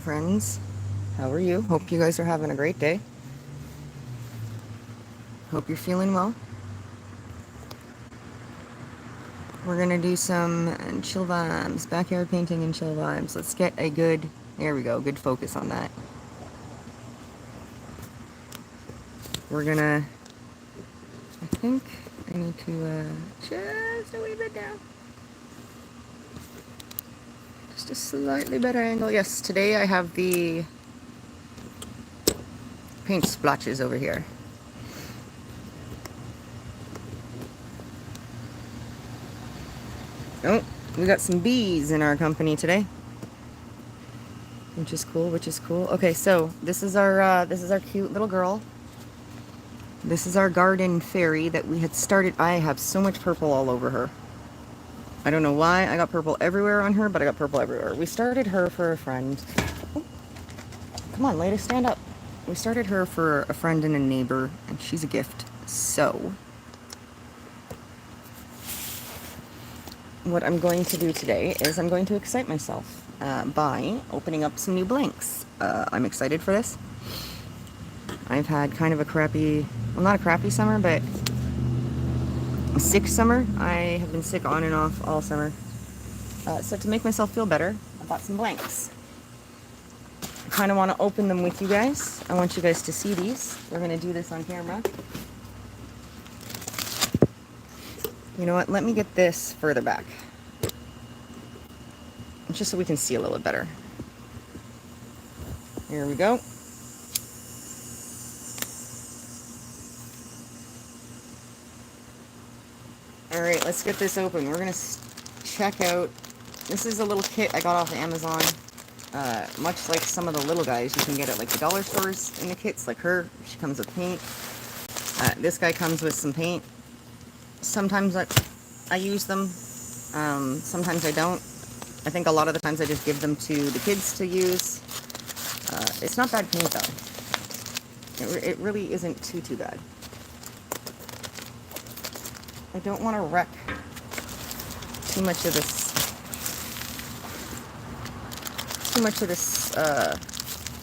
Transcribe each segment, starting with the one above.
Friends, how are you? Hope you guys are having a great day. Hope you're feeling well. We're gonna do some chill vibes, backyard painting and chill vibes. Let's get a good, there we go, good focus on that. We're gonna, I think I need to just a wee bit down. Just a slightly better angle. Yes, today I have the paint splotches over here. Oh, we got some bees in our company today. Which is cool. Okay, so this is our cute little girl. This is our garden fairy that we had started. I have so much purple all over her. I don't know why. I got purple everywhere on her, but I got purple everywhere. We started her for a friend. Oh, come on, lady, stand up. We started her for a friend and a neighbor, and she's a gift. So, what I'm going to do today is I'm going to excite myself by opening up some new blanks. I'm excited for this. I've had kind of a crappy, well, not a crappy summer, but a sick summer. I have been sick on and off all summer. So to make myself feel better, I bought some blanks. I kind of want to open them with you guys. I want you guys to see these. We're going to do this on camera. You know what? Let me get this further back. Just so we can see a little bit better. Here we go. Alright, let's get this open. We're going to check out... This is a little kit I got off of Amazon. Much like some of the little guys you can get at like the dollar stores in the kits. Like her, she comes with paint. This guy comes with some paint. Sometimes I use them. Sometimes I don't. I think a lot of the times I just give them to the kids to use. It's not bad paint though. It really isn't too bad. I don't want to wreck too much of this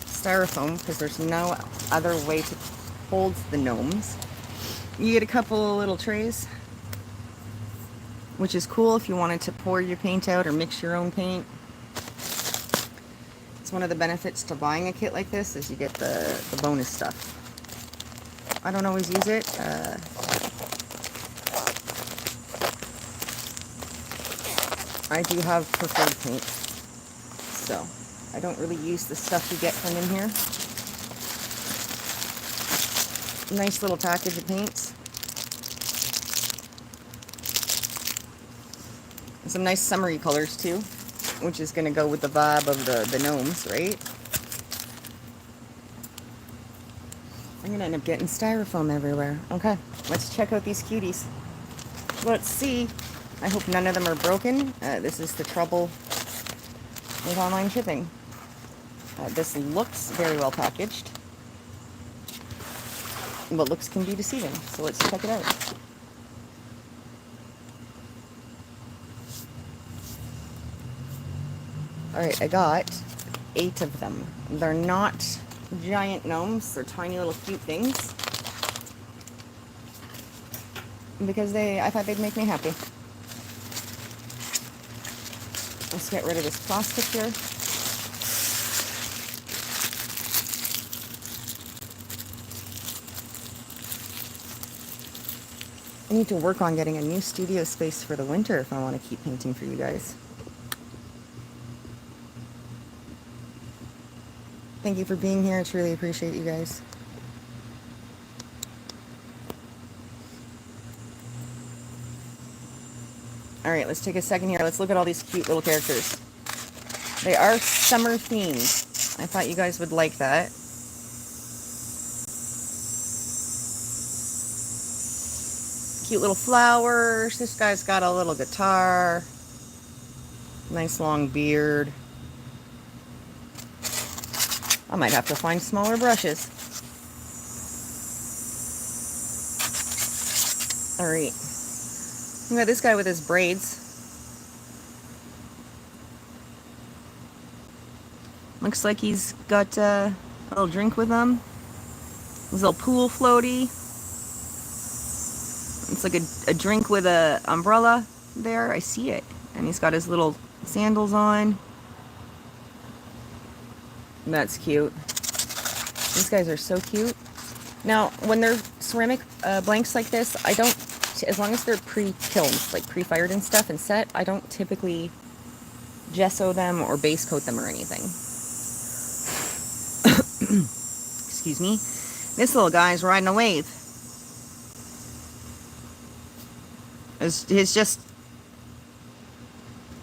styrofoam because there's no other way to hold the gnomes. You get a couple little trays, which is cool if you wanted to pour your paint out or mix your own paint. It's one of the benefits to buying a kit like this is you get the bonus stuff. I don't always use it. I do have preferred paint, so I don't really use the stuff you get from in here. Nice little package of paints. And some nice summery colors too, which is going to go with the vibe of the gnomes, right? I'm going to end up getting styrofoam everywhere. Okay, let's check out these cuties. Let's see. I hope none of them are broken. This is the trouble with online shipping. This looks very well packaged, but looks can be deceiving. So let's check it out. Alright, I got 8 of them. They're not giant gnomes. They're tiny little cute things. Because I thought they'd make me happy. Let's get rid of this plastic here. I need to work on getting a new studio space for the winter if I want to keep painting for you guys. Thank you for being here. I truly appreciate you guys. Alright, let's take a second here. Let's look at all these cute little characters. They are summer themed. I thought you guys would like that. Cute little flowers. This guy's got a little guitar. Nice long beard. I might have to find smaller brushes. Alright. We got this guy with his braids. Looks like he's got a little drink with him. His little pool floaty. It's like a drink with a umbrella there. I see it. And he's got his little sandals on. That's cute. These guys are so cute. Now, when they're ceramic blanks like this, I don't, as long as they're pre-kilned, like pre-fired and stuff and set, I don't typically gesso them or base coat them or anything. Excuse me. This little guy's riding a wave. It's just,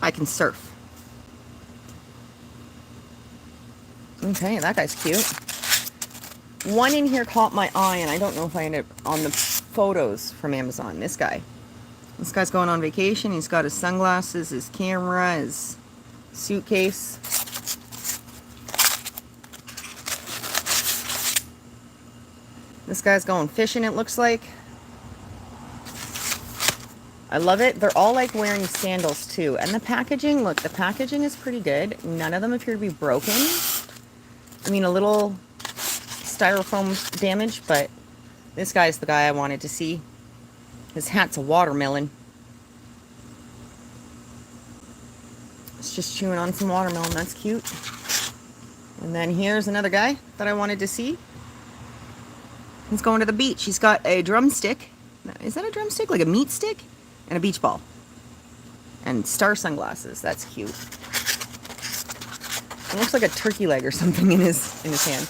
I can surf. Okay, that guy's cute. One in here caught my eye, and I don't know if I ended up on the photos from Amazon. This guy. This guy's going on vacation. He's got his sunglasses, his camera, his suitcase. This guy's going fishing, it looks like. I love it. They're all like wearing sandals too. And the packaging, look, the packaging is pretty good. None of them appear to be broken. I mean, a little styrofoam damage, but this guy's the guy I wanted to see. His hat's a watermelon. It's just chewing on some watermelon. That's cute. And then here's another guy that I wanted to see. He's going to the beach. He's got a drumstick. Is that a drumstick? Like a meat stick? And a beach ball. And star sunglasses. That's cute. It looks like a turkey leg or something in his hand.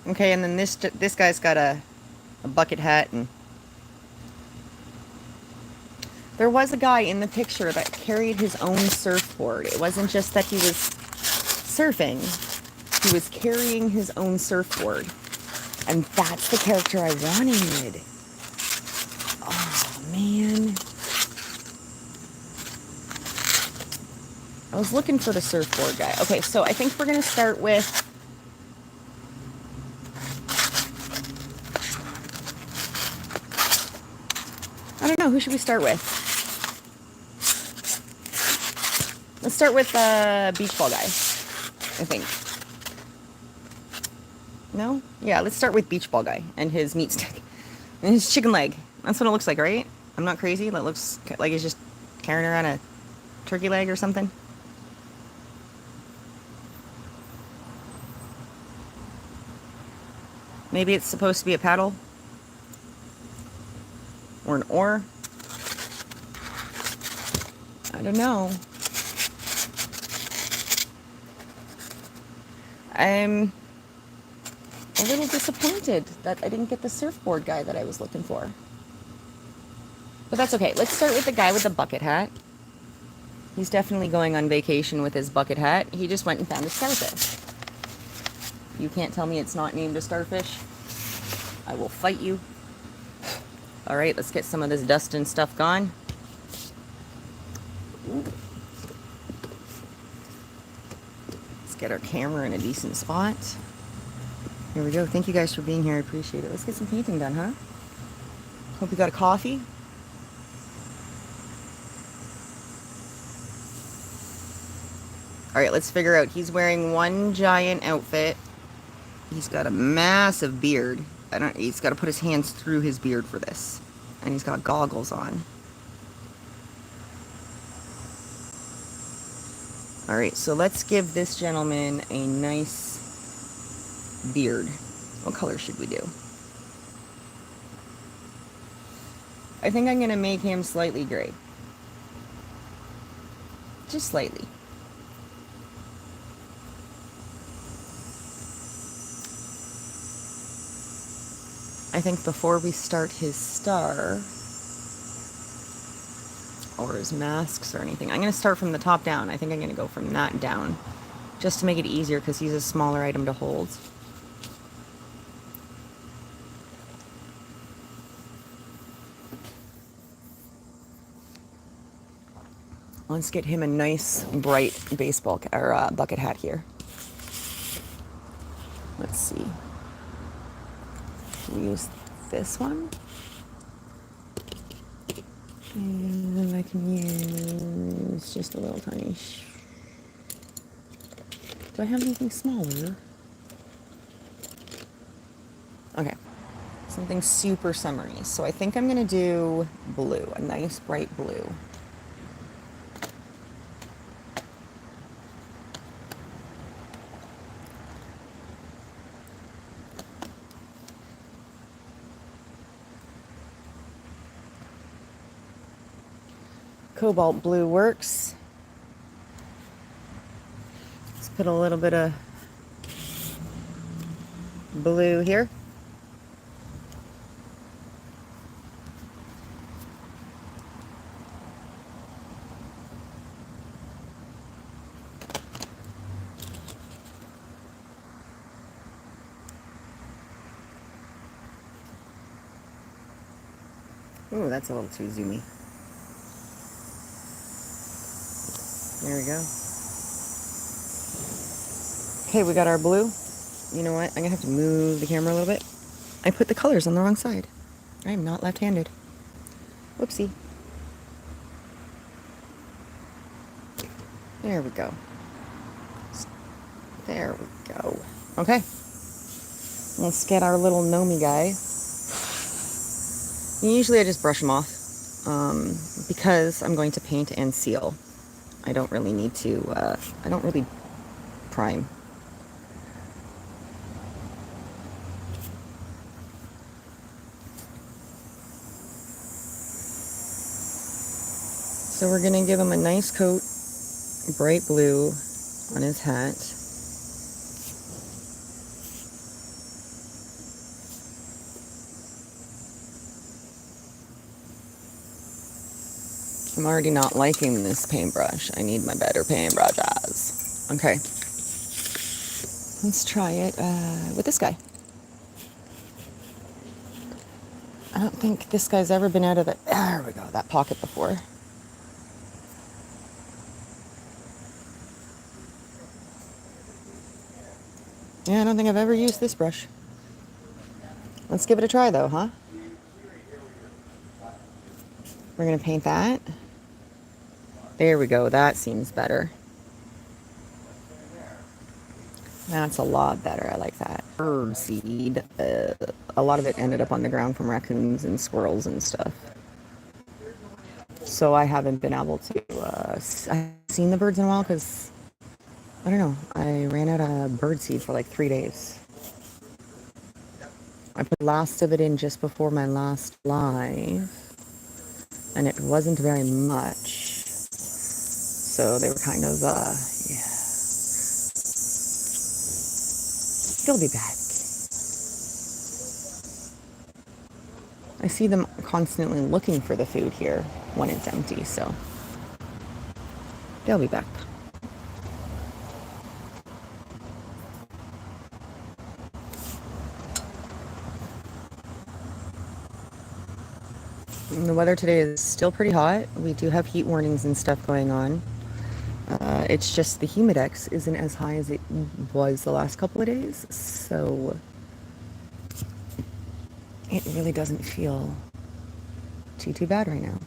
Okay, and then this guy's got a bucket hat. And there was a guy in the picture that carried his own surfboard. It wasn't just that he was surfing. He was carrying his own surfboard. And that's the character I wanted. Oh, man. I was looking for the surfboard guy. Okay, so I think we're going to start with... I don't know. Who should we start with? Let's start with the beach ball guy, I think. No? Yeah, let's start with beach ball guy and his meat stick. And his chicken leg. That's what it looks like, right? I'm not crazy. That looks like he's just carrying around a turkey leg or something. Maybe it's supposed to be a paddle. Or an oar. I don't know. I'm a little disappointed that I didn't get the surfboard guy that I was looking for. But that's okay. Let's start with the guy with the bucket hat. He's definitely going on vacation with his bucket hat. He just went and found a starfish. You can't tell me it's not named a starfish. I will fight you. Alright, let's get some of this dust and stuff gone. Ooh. Let's get our camera in a decent spot. Here we go. Thank you guys for being here. I appreciate it. Let's get some painting done, huh? Hope you got a coffee. Alright, let's figure out. He's wearing one giant outfit. He's got a massive beard. He's got to put his hands through his beard for this. And he's got goggles on. Alright, so let's give this gentleman a nice beard. What color should we do? I think I'm going to make him slightly gray. Just slightly. I think before we start his star, or his masks or anything, I'm going to start from the top down. I think I'm going to go from that down, just to make it easier, because he's a smaller item to hold. Let's get him a nice, bright baseball or bucket hat here. Let's see. We use this one, and I can use just a little tiny Do I have anything smaller? Okay. Something super summery. So I think I'm going to do blue, a nice bright blue. Cobalt blue works. Let's put a little bit of blue here. Ooh, that's a little too zoomy. There we go. Okay, we got our blue. You know what? I'm gonna have to move the camera a little bit. I put the colors on the wrong side. I am not left-handed. Whoopsie. There we go. There we go. Okay. Let's get our little Gnome guy. Usually I just brush them off because I'm going to paint and seal. I don't really need to, I don't really prime. So we're going to give him a nice coat, bright blue on his hat. I'm already not liking this paintbrush. I need my better paintbrushes. Okay. Let's try it with this guy. I don't think this guy's ever been out of there we go, that pocket before. Yeah, I don't think I've ever used this brush. Let's give it a try though, huh? We're gonna paint that. There we go, that seems better. That's a lot better, I like that. Bird seed, a lot of it ended up on the ground from raccoons and squirrels and stuff. So I haven't been able to, I haven't seen the birds in a while because, I don't know, I ran out of bird seed for like 3 days. I put the last of it in just before my last live, and it wasn't very much. So they were kind of, yeah. They'll be back. I see them constantly looking for the food here when it's empty, so they'll be back. The weather today is still pretty hot. We do have heat warnings and stuff going on. It's just the humidex isn't as high as it was the last couple of days, so it really doesn't feel too bad right now.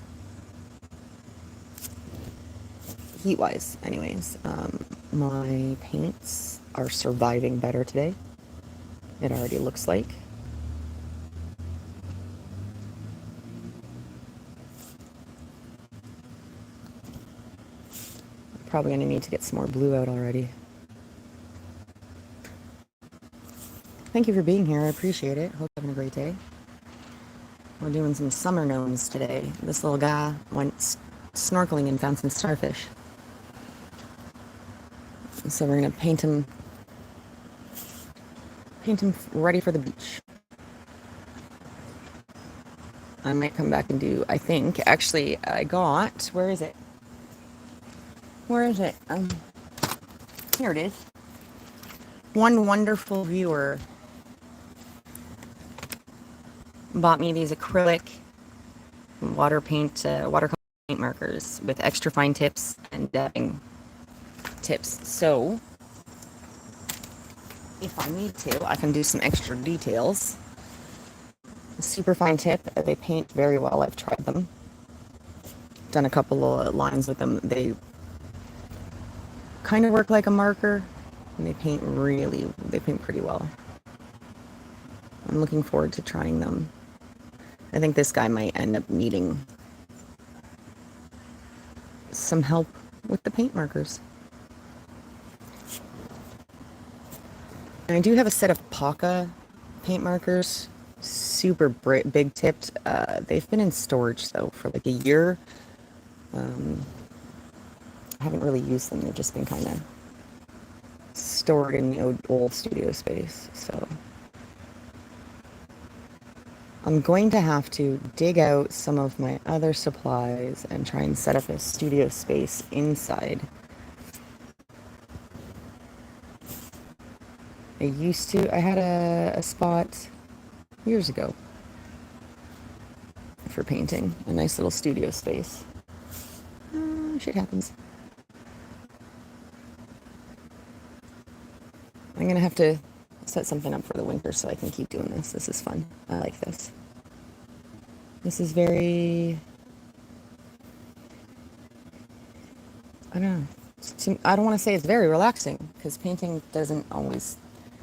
Heat-wise, anyways. My paints are surviving better today. It already looks like. Probably gonna need to get some more blue out already. Thank you for being here. I appreciate it. Hope you're having a great day. We're doing some summer gnomes today. This little guy went snorkeling and found some starfish. So we're gonna paint him ready for the beach. I might come back and do, I think, actually, I got, where is it? Where is it? Here it is. One wonderful viewer bought me these acrylic watercolor paint markers with extra fine tips and dabbing tips. So if I need to, I can do some extra details. Super fine tip. They paint very well. I've tried them. Done a couple of lines with them. They kind of work like a marker, And they paint pretty well. I'm looking forward to trying them. I think this guy might end up needing some help with the paint markers. And I do have a set of Paca paint markers, super big tipped. They've been in storage though for like a year. I haven't really used them. They've just been kind of stored in the old studio space. So I'm going to have to dig out some of my other supplies and try and set up a studio space inside. I had a spot years ago for painting, a nice little studio space. Shit happens. I'm gonna have to set something up for the winter so I can keep doing this. This is fun. I like this. This is very... I don't know. I don't want to say it's very relaxing, because painting doesn't always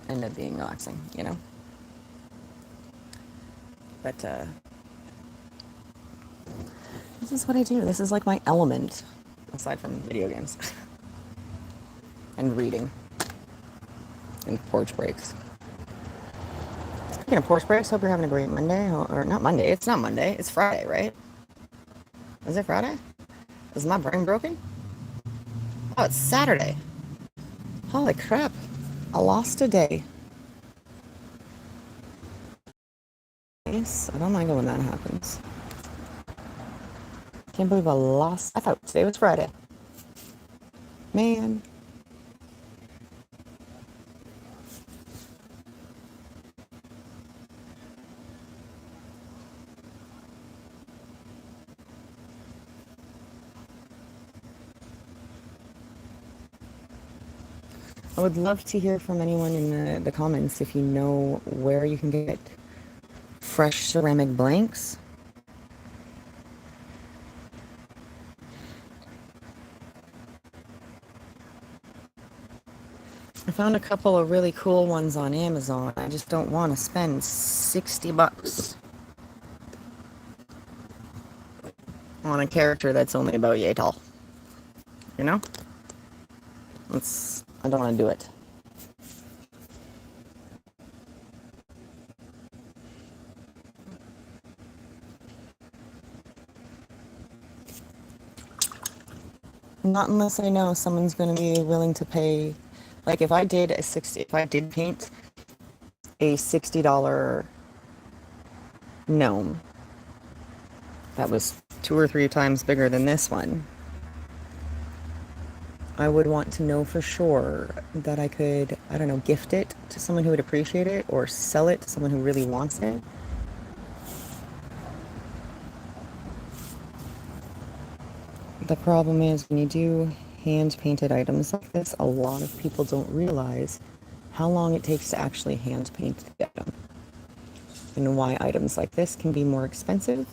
end up being relaxing, you know? But, this is what I do. This is like my element, aside from video games. And reading. And porch breaks. Speaking of porch breaks, hope you're having a great Monday. Or not Monday. It's not Monday. It's Friday, right? Is it Friday? Is my brain broken? Oh, it's Saturday. Holy crap. I lost a day. Yes, I don't mind it when that happens. Can't believe I thought today was Friday. Man. I would love to hear from anyone in the comments if you know where you can get fresh ceramic blanks. I found a couple of really cool ones on Amazon. I just don't want to spend 60 bucks on a character that's only about yay tall. You know? I don't want to do it. Not unless I know someone's going to be willing to pay. Like if I did paint a $60 gnome that was 2 or 3 times bigger than this one, I would want to know for sure that I could, I don't know, gift it to someone who would appreciate it or sell it to someone who really wants it. The problem is when you do hand-painted items like this, a lot of people don't realize how long it takes to actually hand-paint the item. And why items like this can be more expensive.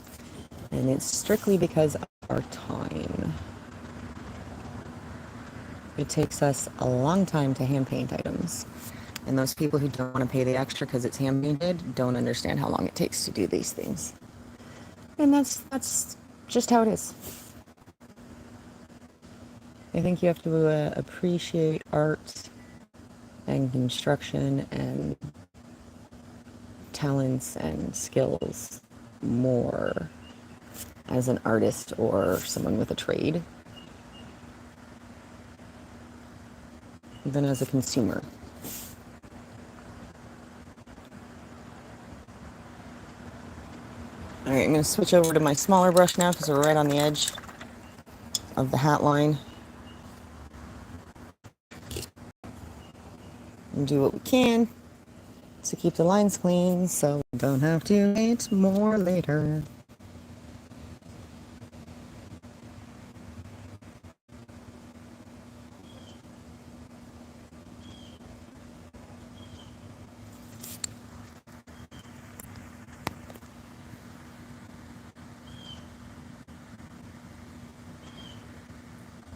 And it's strictly because of our time. It takes us a long time to hand paint items. And those people who don't want to pay the extra because it's hand painted don't understand how long it takes to do these things. And that's just how it is. I think you have to appreciate art and construction and talents and skills more as an artist or someone with a trade than as a consumer. Alright, I'm going to switch over to my smaller brush now because we're right on the edge of the hat line. And do what we can to keep the lines clean so we don't have to paint more later.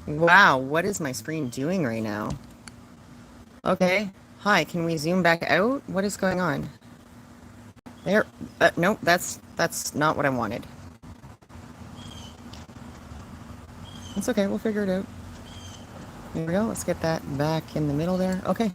Wow, what is my screen doing right now? Okay. Hi, can we zoom back out? What is going on? There. Nope, that's not what I wanted. It's okay, we'll figure it out. Here we go. Let's get that back in the middle there. Okay.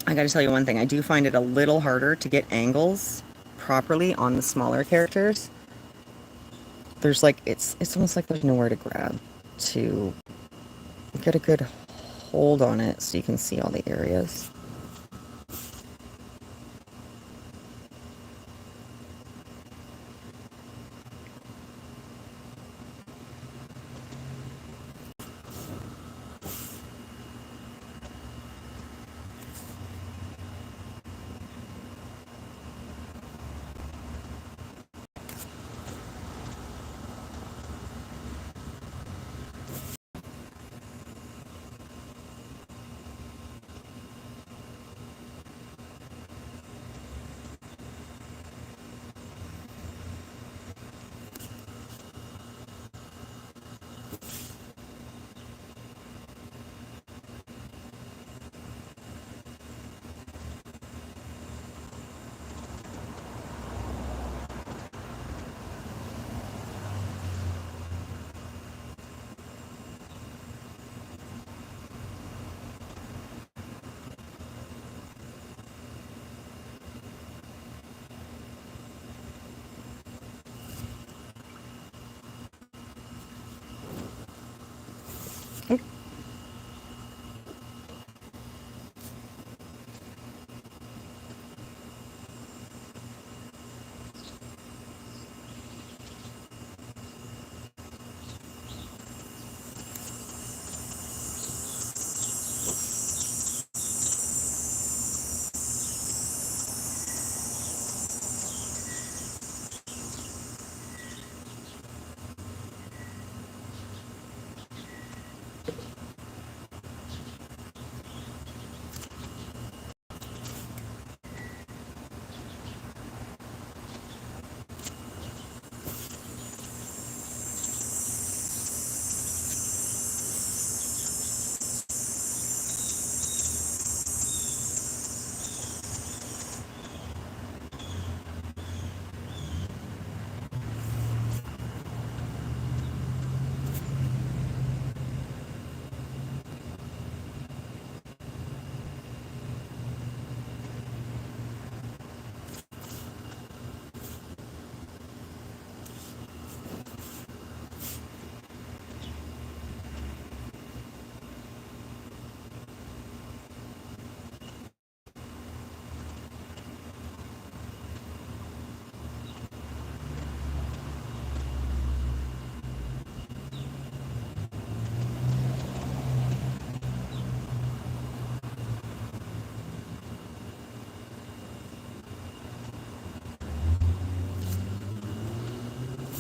I gotta tell you one thing. I do find it a little harder to get angles properly on the smaller characters. There's like, it's almost like there's nowhere to grab to get a good hold on it so you can see all the areas.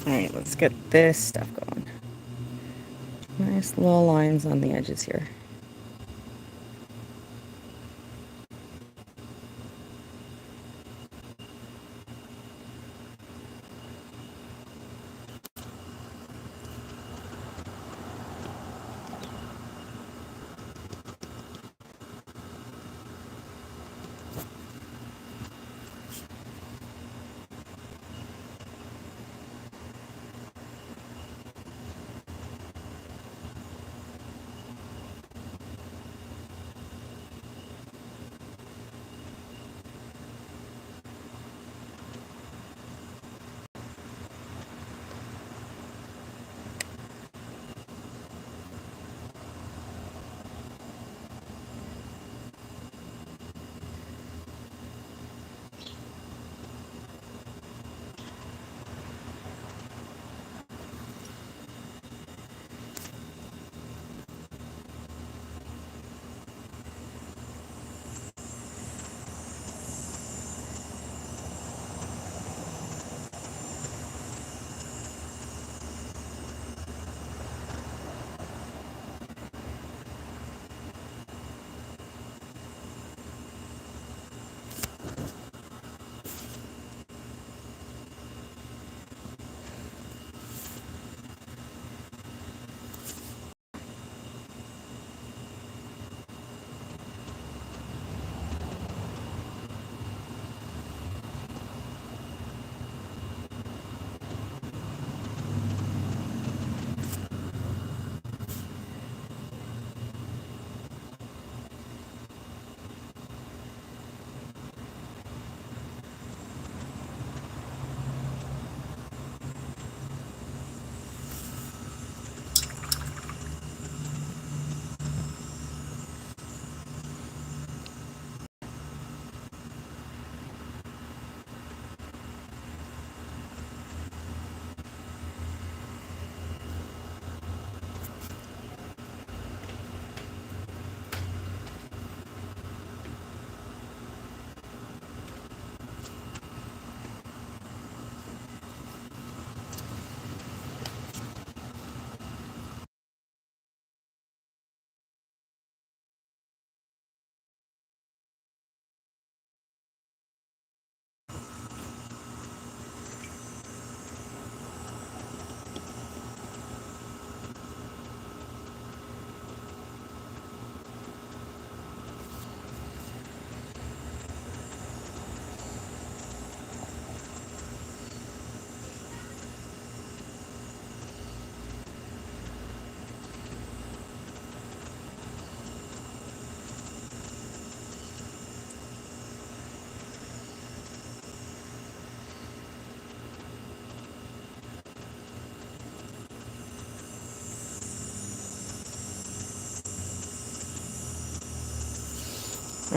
Alright, let's get this stuff going. Nice little lines on the edges here.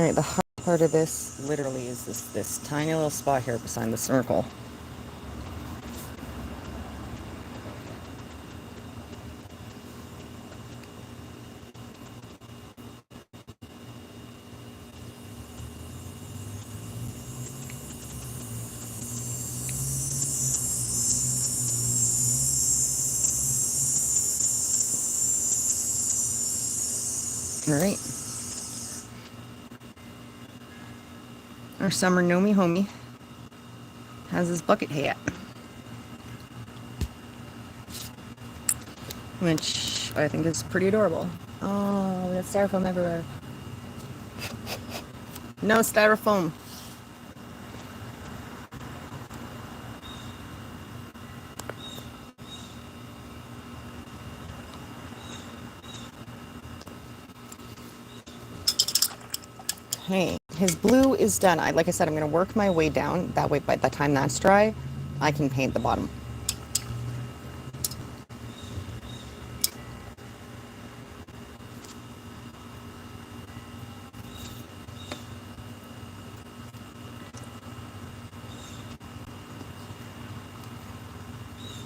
Alright, the hard part of this literally is this tiny little spot here beside the circle. Alright. Our summer Gnome homie has his bucket hat. Which I think is pretty adorable. Oh, we got styrofoam everywhere. No styrofoam. Okay, his blue is done. Like I said, I'm going to work my way down. That way, by the time that's dry, I can paint the bottom.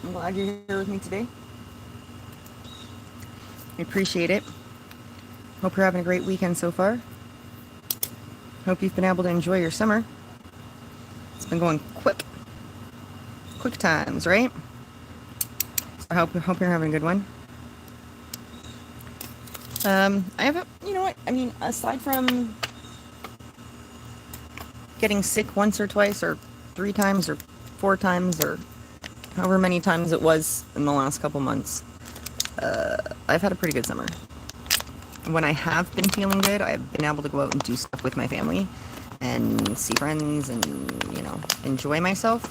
I'm glad you're here with me today. I appreciate it. Hope you're having a great weekend so far. Hope you've been able to enjoy your summer. It's been going quick. Quick times, right? So I hope you're having a good one. I haven't, you know what? I mean, aside from getting sick once or twice or 3 times or 4 times or however many times it was in the last couple months, I've had a pretty good summer. When I have been feeling good, I've been able to go out and do stuff with my family and see friends and, you know, enjoy myself.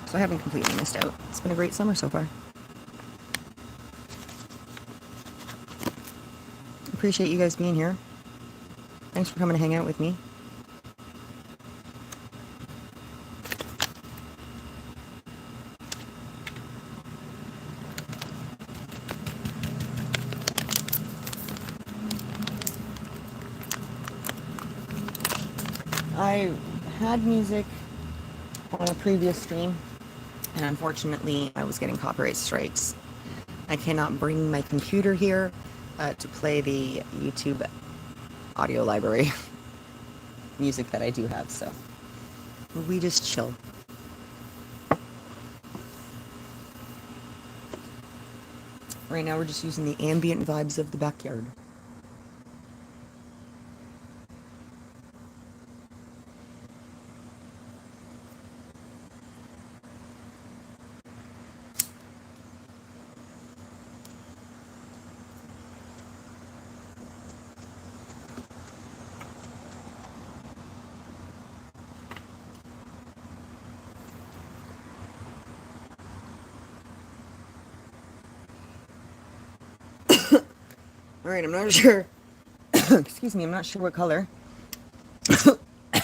So I haven't completely missed out. It's been a great summer so far. Appreciate you guys being here. Thanks for coming to hang out with me. I had music on a previous stream, and unfortunately I was getting copyright strikes. I cannot bring my computer here to play the YouTube audio library music that I do have, so we just chill. Right now we're just using the ambient vibes of the backyard. Alright, I'm not sure. Excuse me, I'm not sure what color.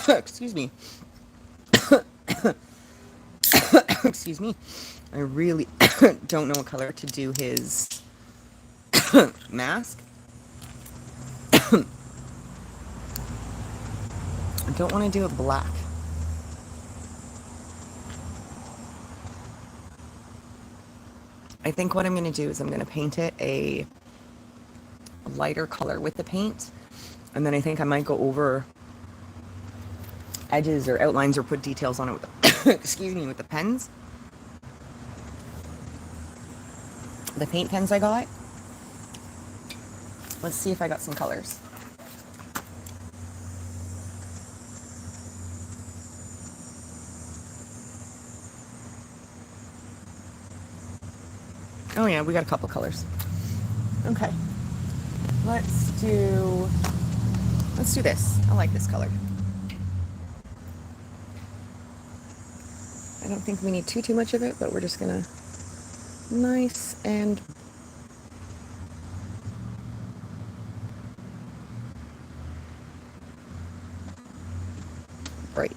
Excuse me. Excuse me. I really don't know what color to do his mask. I don't want to do it black. I think what I'm going to do is I'm going to paint it a lighter color with the paint, and then I think I might go over edges or outlines or put details on it with the excuse me, with the pens. The paint pens I got. Let's see if I got some colors. Oh yeah, we got a couple colors. Okay. Let's do this. I like this color. I don't think we need too much of it, but we're just gonna nice and bright.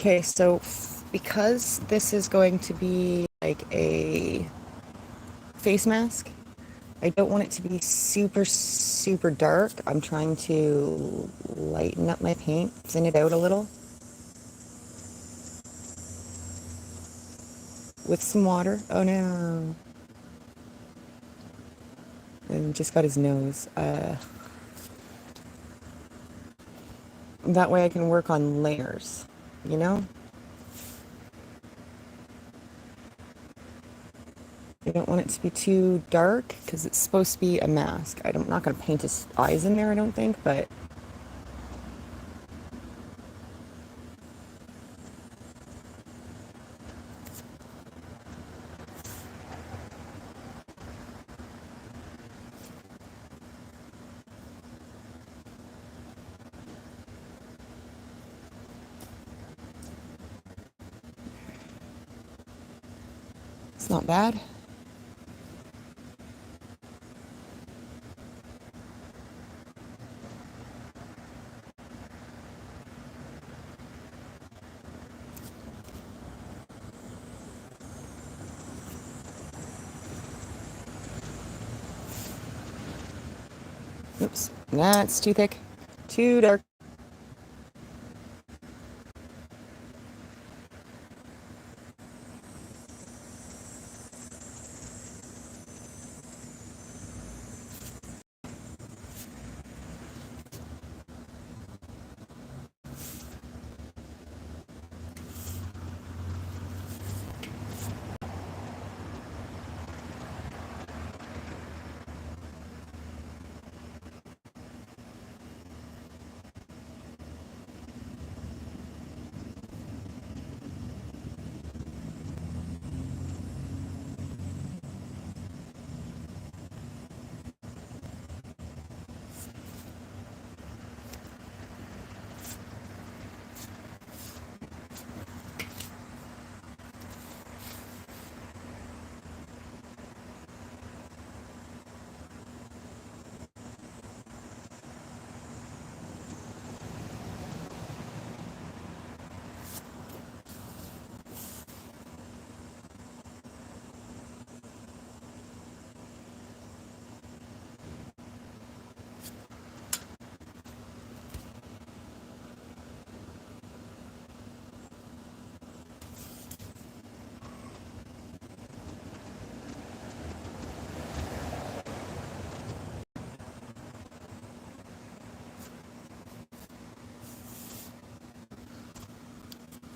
Okay, so because this is going to be like a face mask, I don't want it to be super, super dark. I'm trying to lighten up my paint, thin it out a little with some water. Oh no. And just got his nose. That way I can work on layers, you know? I don't want it to be too dark because it's supposed to be a mask. I'm not going to paint his eyes in there, I don't think, but it's not bad. Oops. Nah, it's too thick. Too dark.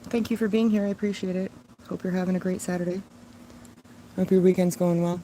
Thank you for being here. I appreciate it. Hope you're having a great Saturday. Hope your weekend's going well.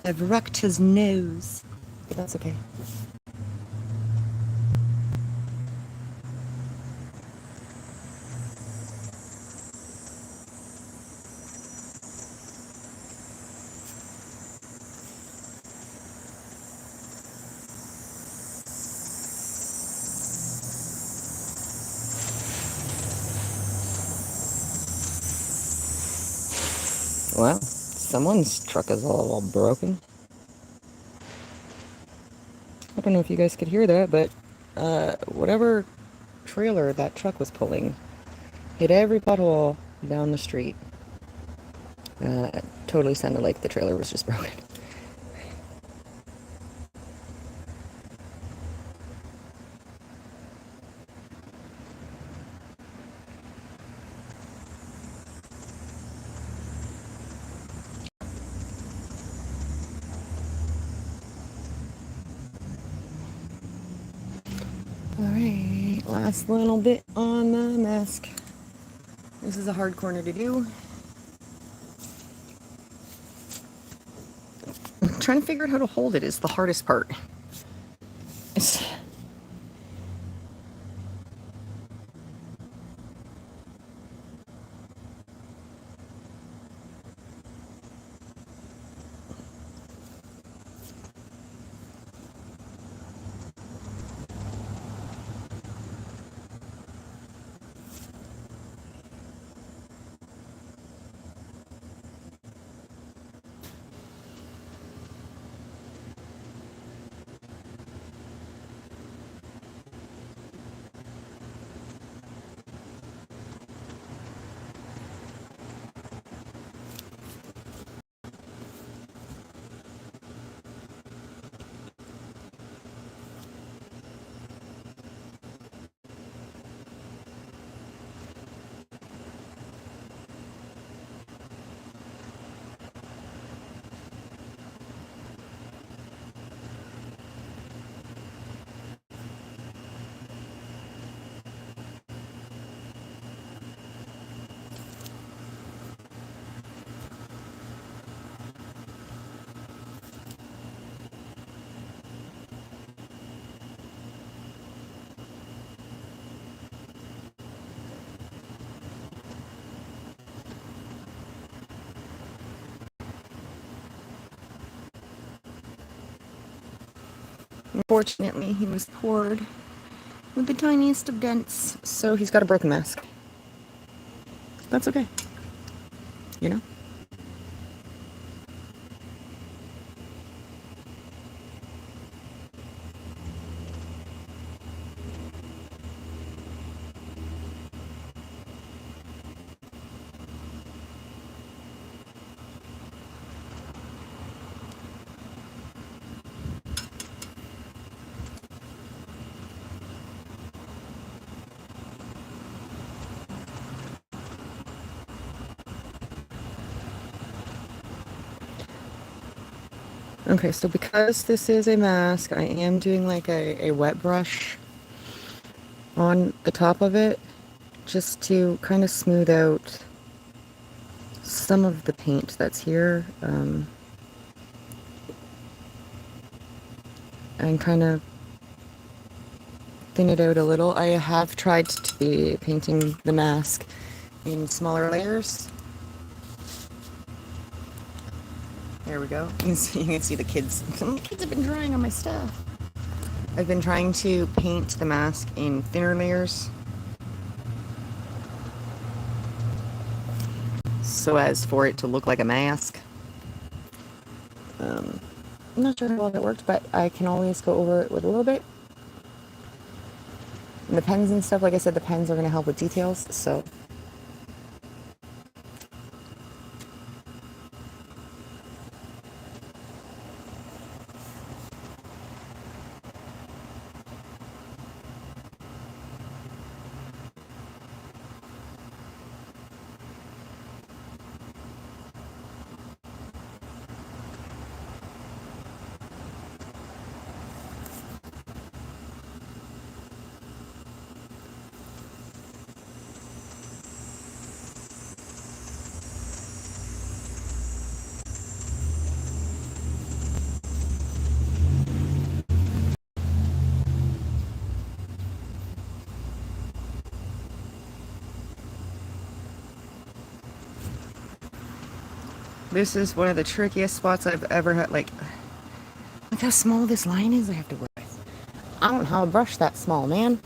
I've wrecked his nose. But that's okay. Well, someone's truck is all broken. I don't know if you guys could hear that, but whatever trailer that truck was pulling hit every pothole down the street. It totally sounded like the trailer was just broken. Alright, last little bit on the mask. This is a hard corner to do. Trying to figure out how to hold it is the hardest part. It's... Unfortunately, he was poured with the tiniest of dents, so he's got a broken mask. That's okay. You know? Okay, so because this is a mask, I am doing like a wet brush on the top of it just to kind of smooth out some of the paint that's here and kind of thin it out a little. I have tried to be painting the mask in smaller layers. There we go. You can see the kids. The kids have been drawing on my stuff. I've been trying to paint the mask in thinner layers so as for it to look like a mask. I'm not sure how well that worked, but I can always go over it with a little bit. And the pens and stuff, like I said, the pens are going to help with details, so... This is one of the trickiest spots I've ever had. Like how small this line is I have to work with. I don't know how to brush that small, man.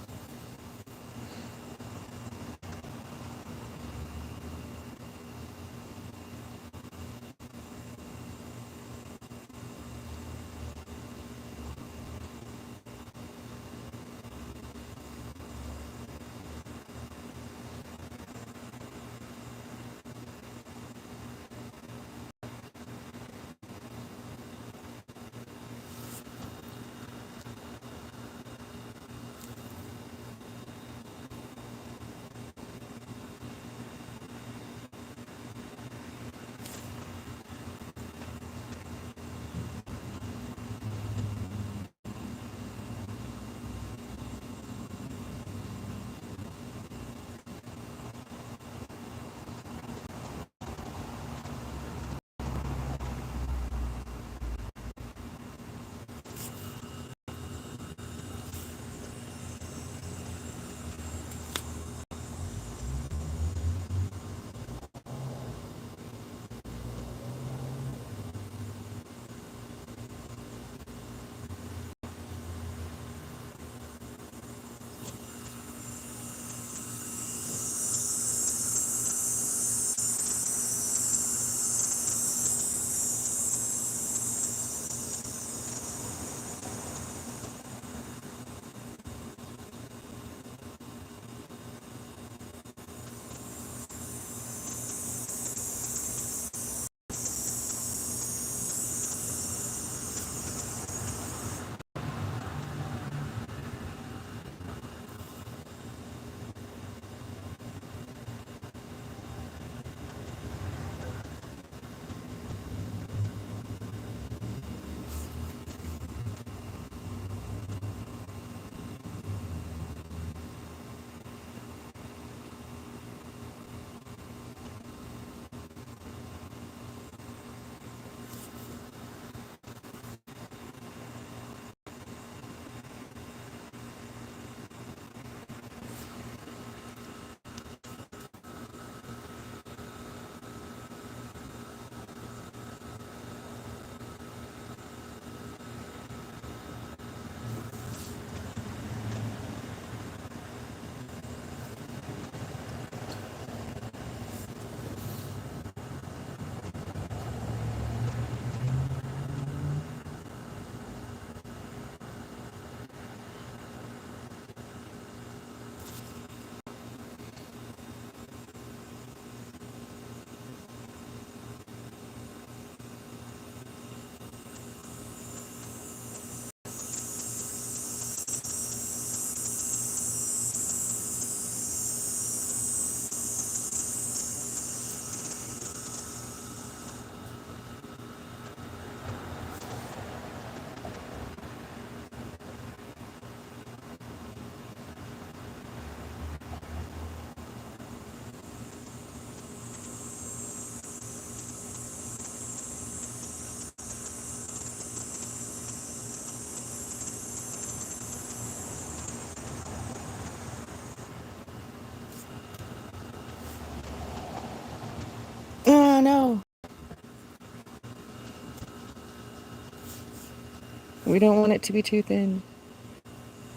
We don't want it to be too thin.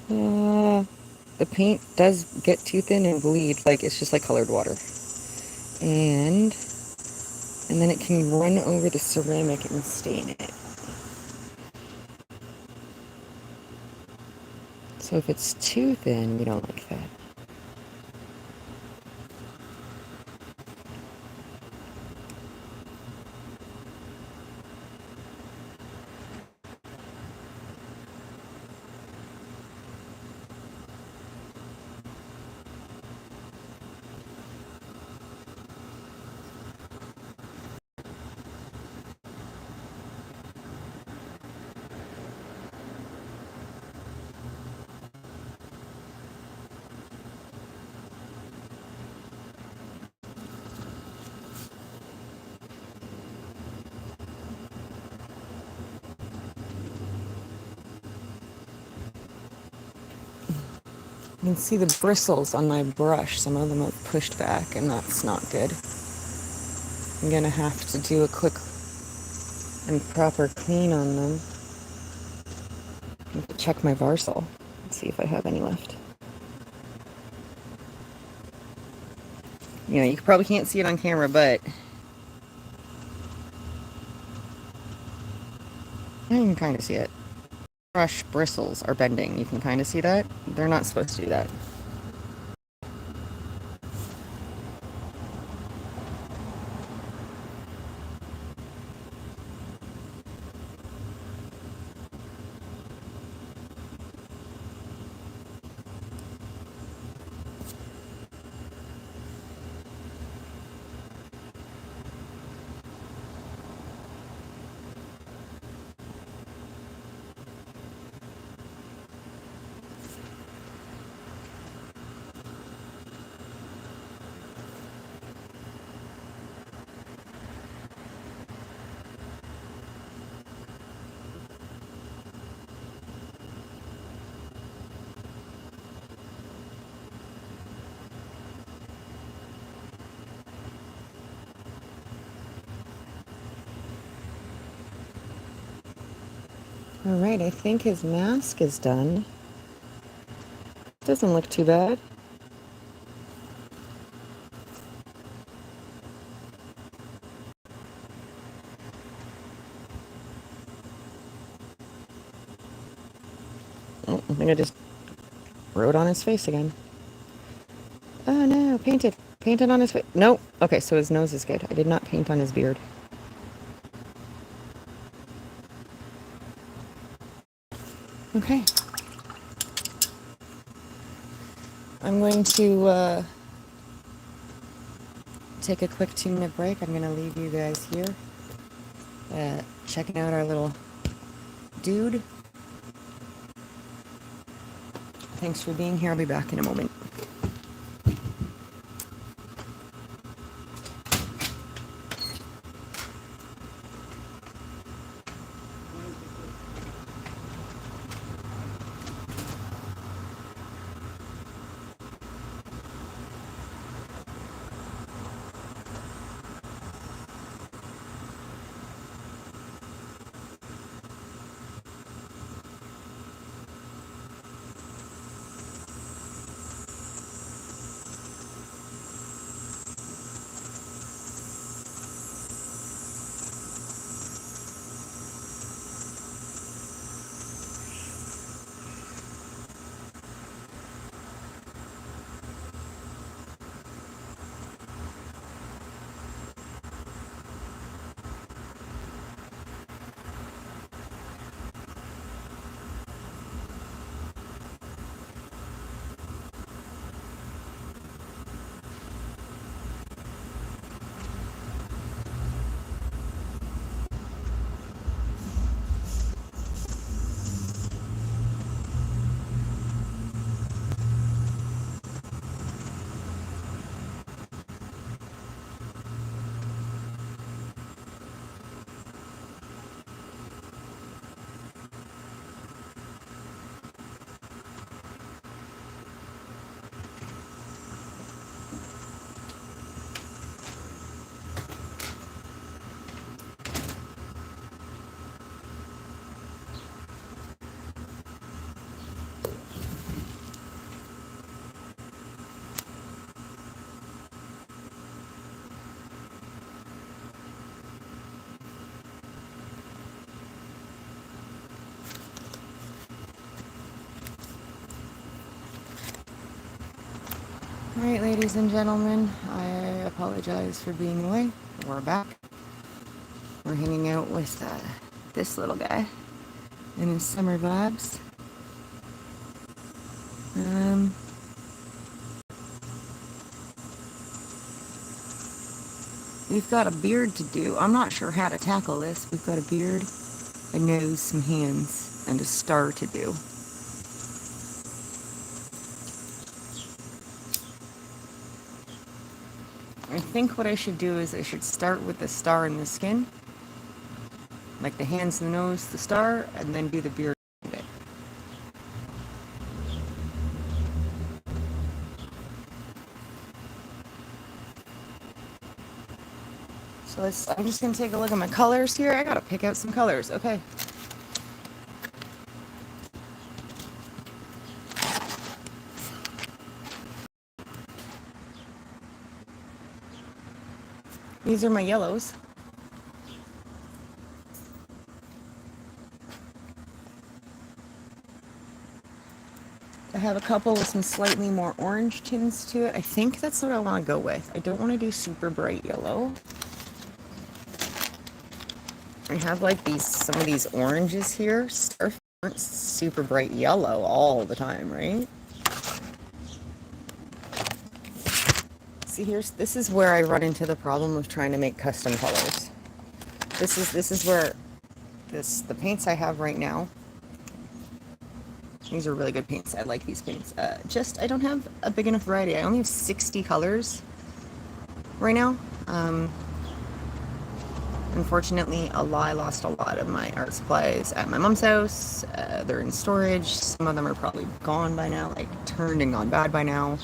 The paint does get too thin and bleed, like it's just like colored water. And then it can run over the ceramic and stain it. So if it's too thin, we don't like that. You can see the bristles on my brush. Some of them have pushed back, and that's not good. I'm gonna have to do a quick and proper clean on them. I have to check my Varsol and see if I have any left. You know, you probably can't see it on camera, but I can kind of see it. Brush bristles are bending. You can kind of see that. They're not supposed to do that. Alright, I think his mask is done. Doesn't look too bad. Oh, I think I just wrote on his face again. Oh no, painted. Painted on his face. No. Okay, so his nose is good. I did not paint on his beard. Okay. I'm going to take a quick 2-minute break. I'm going to leave you guys here checking out our little dude. Thanks for being here. I'll be back in a moment. Alright, ladies and gentlemen, I apologize for being away. We're back. We're hanging out with this little guy in his summer vibes. We've got a beard to do. I'm not sure how to tackle this. We've got a beard, a nose, some hands, and a star to do. I think what I should do is I should start with the star and the skin, like the hands, the nose, the star, and then do the beard. So I'm just going to take a look at my colors here. I got to pick out some colors. Okay. These are my yellows. I have a couple with some slightly more orange tints to it. I think that's what I want to go with. I don't want to do super bright yellow. I have like some of these oranges here. Starfish aren't super bright yellow all the time, right? See, this is where I run into the problem of trying to make custom colors. This is where the paints I have right now. These are really good paints. I like these paints. I don't have a big enough variety. I only have 60 colors right now. Unfortunately, I lost a lot of my art supplies at my mom's house. They're in storage. Some of them are probably gone by now, like turned and gone bad by now.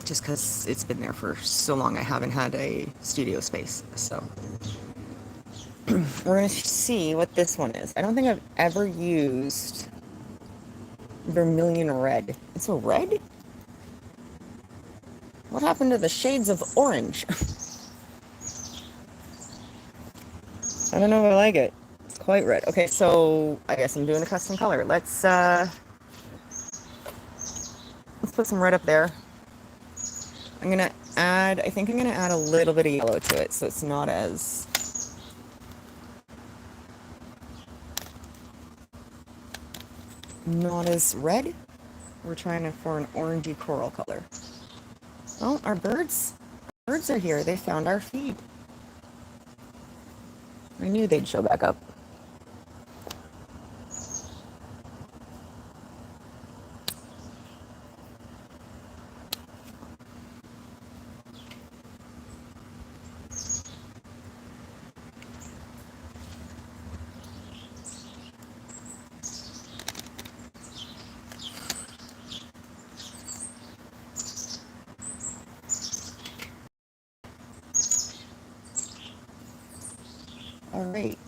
Just because it's been there for so long, I haven't had a studio space. So we're going to see what this one is. I don't think I've ever used vermilion red. It's a red? What happened to the shades of orange? I don't know if I like it. It's quite red. Okay, so I guess I'm doing a custom color. Let's put some red up there. I think I'm gonna add a little bit of yellow to it so it's not as red. We're trying for an orangey coral color. Oh, our birds are here. They found our feed. I knew they'd show back up. All right.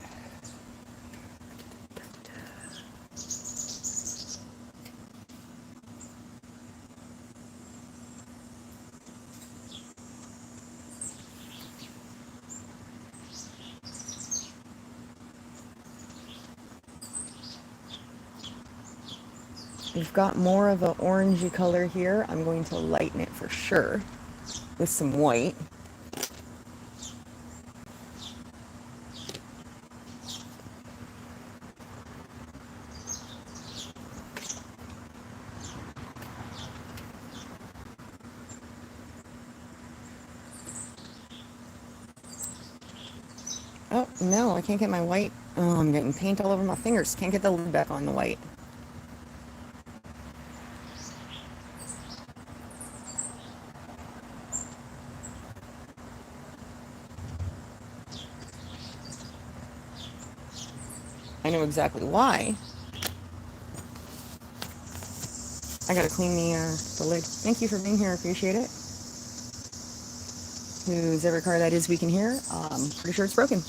We've got more of an orangey color here. I'm going to lighten it for sure with some white. Oh, no, I can't get my white. Oh, I'm getting paint all over my fingers. Can't get the lid back on the white. I know exactly why. I gotta clean the lid. Thank you for being here. Appreciate it. Whose every car that is we can hear. Pretty sure it's broken.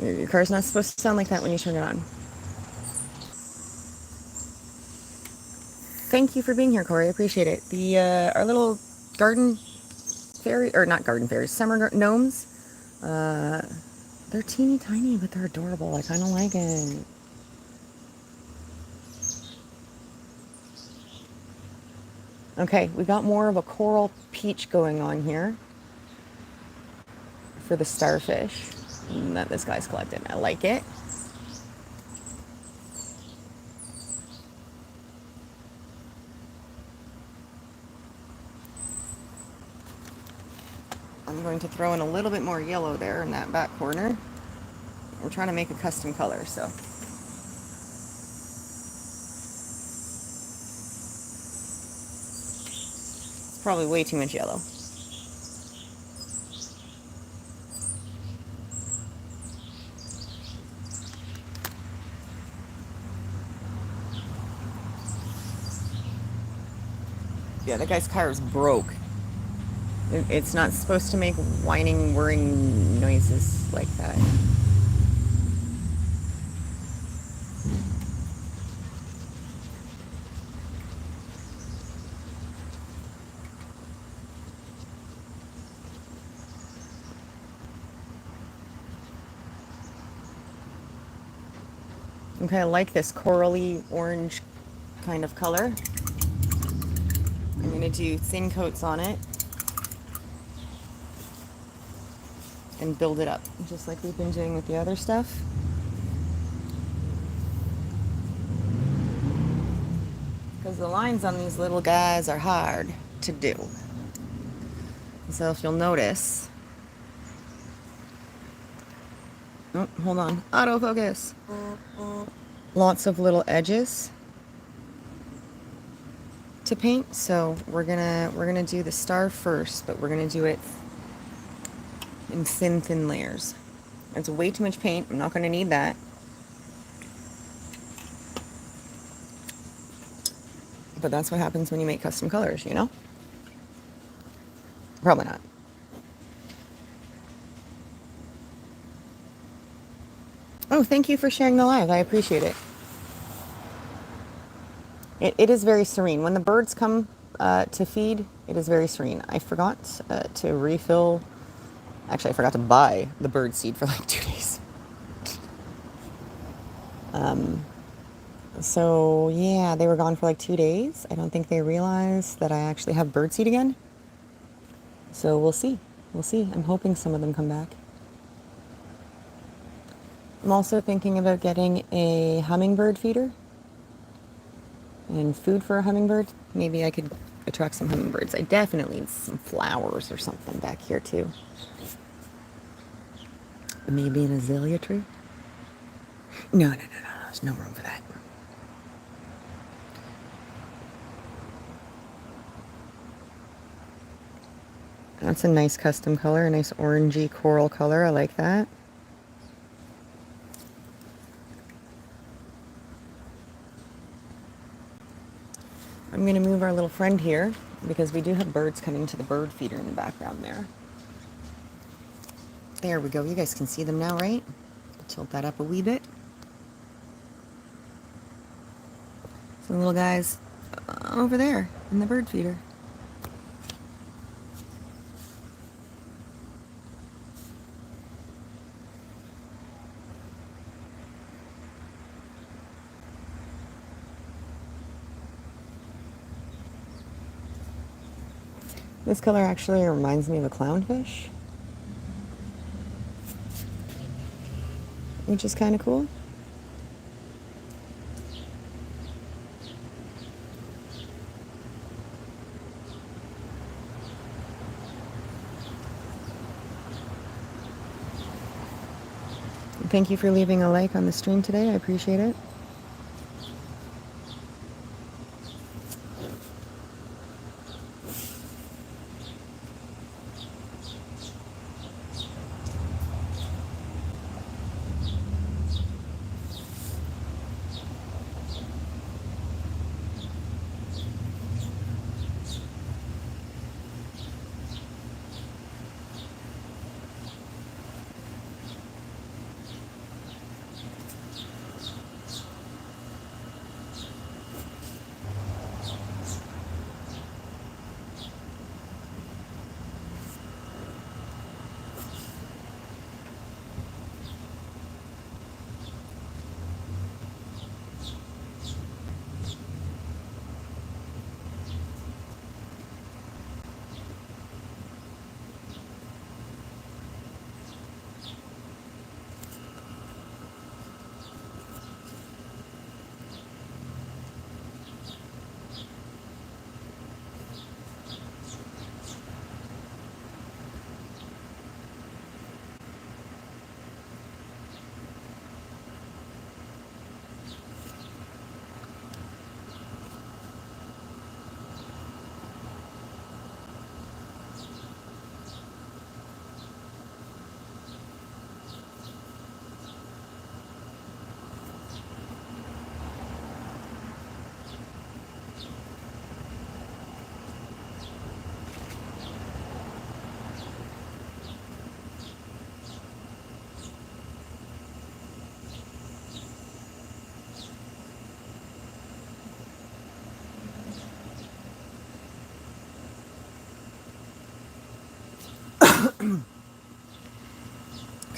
Your car's not supposed to sound like that when you turn it on. Thank you for being here, Corey. I appreciate it. Our little garden fairy, or not garden fairies, summer gnomes. They're teeny tiny, but they're adorable. I kind of like it. Okay, we got more of a coral peach going on here for the starfish that this guy's collected. I like it. I'm going to throw in a little bit more yellow there in that back corner. We're trying to make a custom color, so. It's probably way too much yellow. Yeah, that guy's car is broke. It's not supposed to make whining, whirring noises like that. Okay, I like this corally orange kind of color. I'm going to do thin coats on it and build it up, just like we've been doing with the other stuff. Because the lines on these little guys are hard to do. So if you'll notice, oh, hold on, autofocus. Lots of little edges to paint. So we're gonna do the star first, but we're gonna do it in thin layers. It's way too much paint. I'm not gonna need that. But that's what happens when you make custom colors, you know? Probably not. Oh, thank you for sharing the live. I appreciate it. It is very serene. When the birds come to feed, it is very serene. I forgot to refill. Actually, I forgot to buy the bird seed for like 2 days. So, yeah, they were gone for like 2 days. I don't think they realized that I actually have bird seed again. So we'll see. We'll see. I'm hoping some of them come back. I'm also thinking about getting a hummingbird feeder and food for a hummingbird. Maybe I could attract some hummingbirds. I definitely need some flowers or something back here too. Maybe an azalea tree? No. There's no room for that. That's a nice custom color, a nice orangey coral color. I like that. I'm going to move our little friend here because we do have birds coming to the bird feeder in the background there. There we go. You guys can see them now, right? Tilt that up a wee bit. So the little guys over there in the bird feeder. This color actually reminds me of a clownfish, which is kind of cool. Thank you for leaving a like on the stream today. I appreciate it.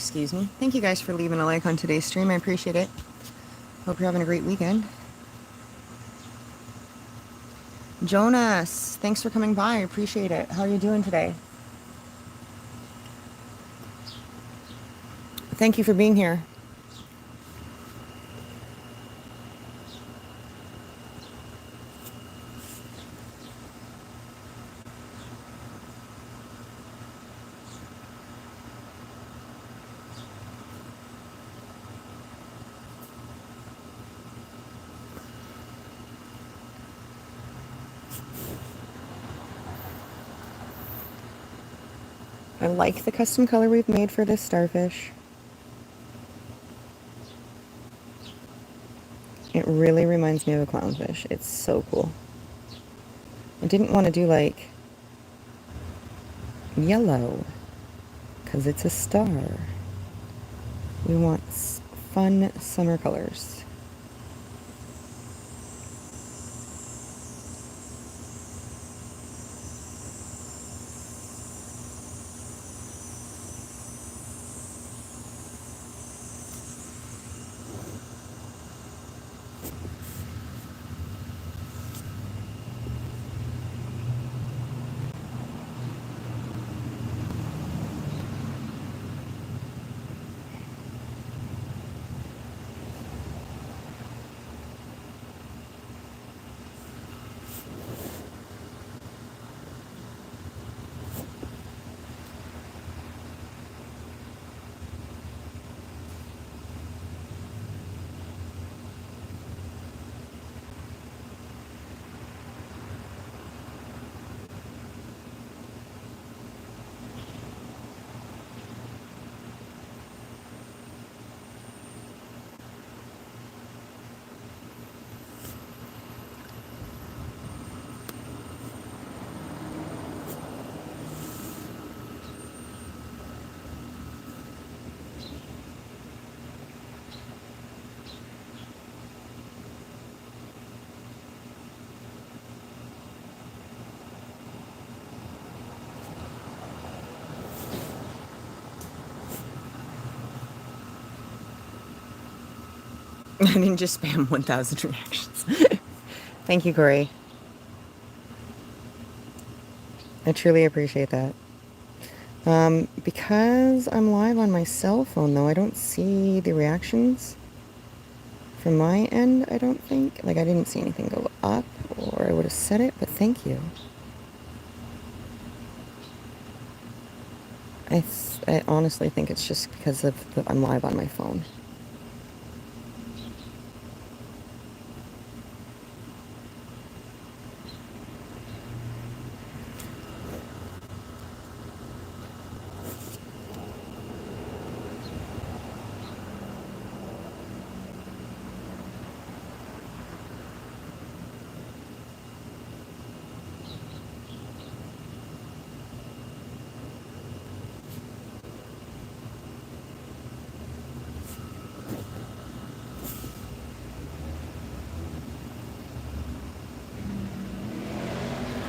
Excuse me. Thank you guys for leaving a like on today's stream. I appreciate it. Hope you're having a great weekend. Jonas, thanks for coming by. I appreciate it. How are you doing today? Thank you for being here. I like the custom color we've made for this starfish. It really reminds me of a clownfish. It's so cool. I didn't want to do like yellow because it's a star. We want fun summer colors. I didn't just spam 1,000 reactions. Thank you, Corey. I truly appreciate that. Because I'm live on my cell phone, though, I don't see the reactions from my end, I don't think. Like, I didn't see anything go up, or I would have said it, but thank you. I honestly think it's just because I'm live on my phone.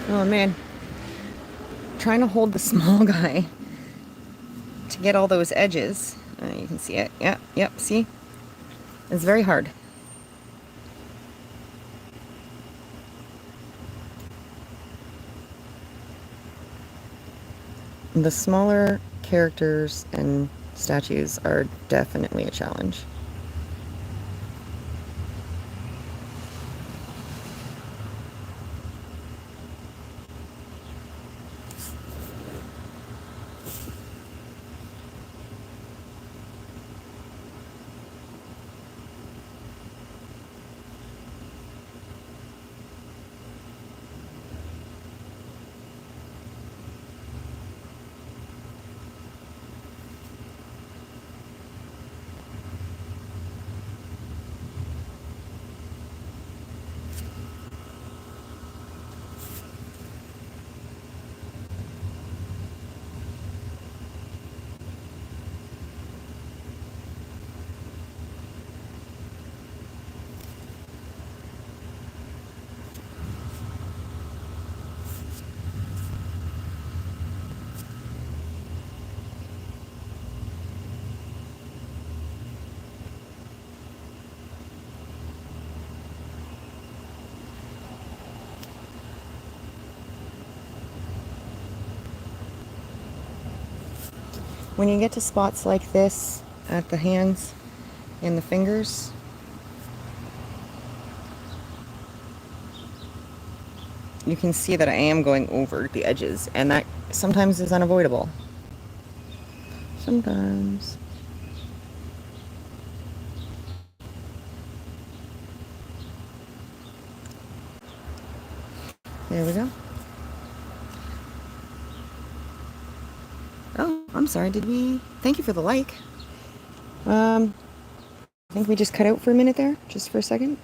Oh man, trying to hold the small guy to get all those edges. You can see it. Yep, see? It's very hard. The smaller characters and statues are definitely a challenge. when you get to spots like this at the hands and the fingers, you can see that I am going over the edges, and that sometimes is unavoidable. Sometimes. There we go. Oh, I'm sorry, did we? Thank you for the like. I think we just cut out for a minute there, just for a second.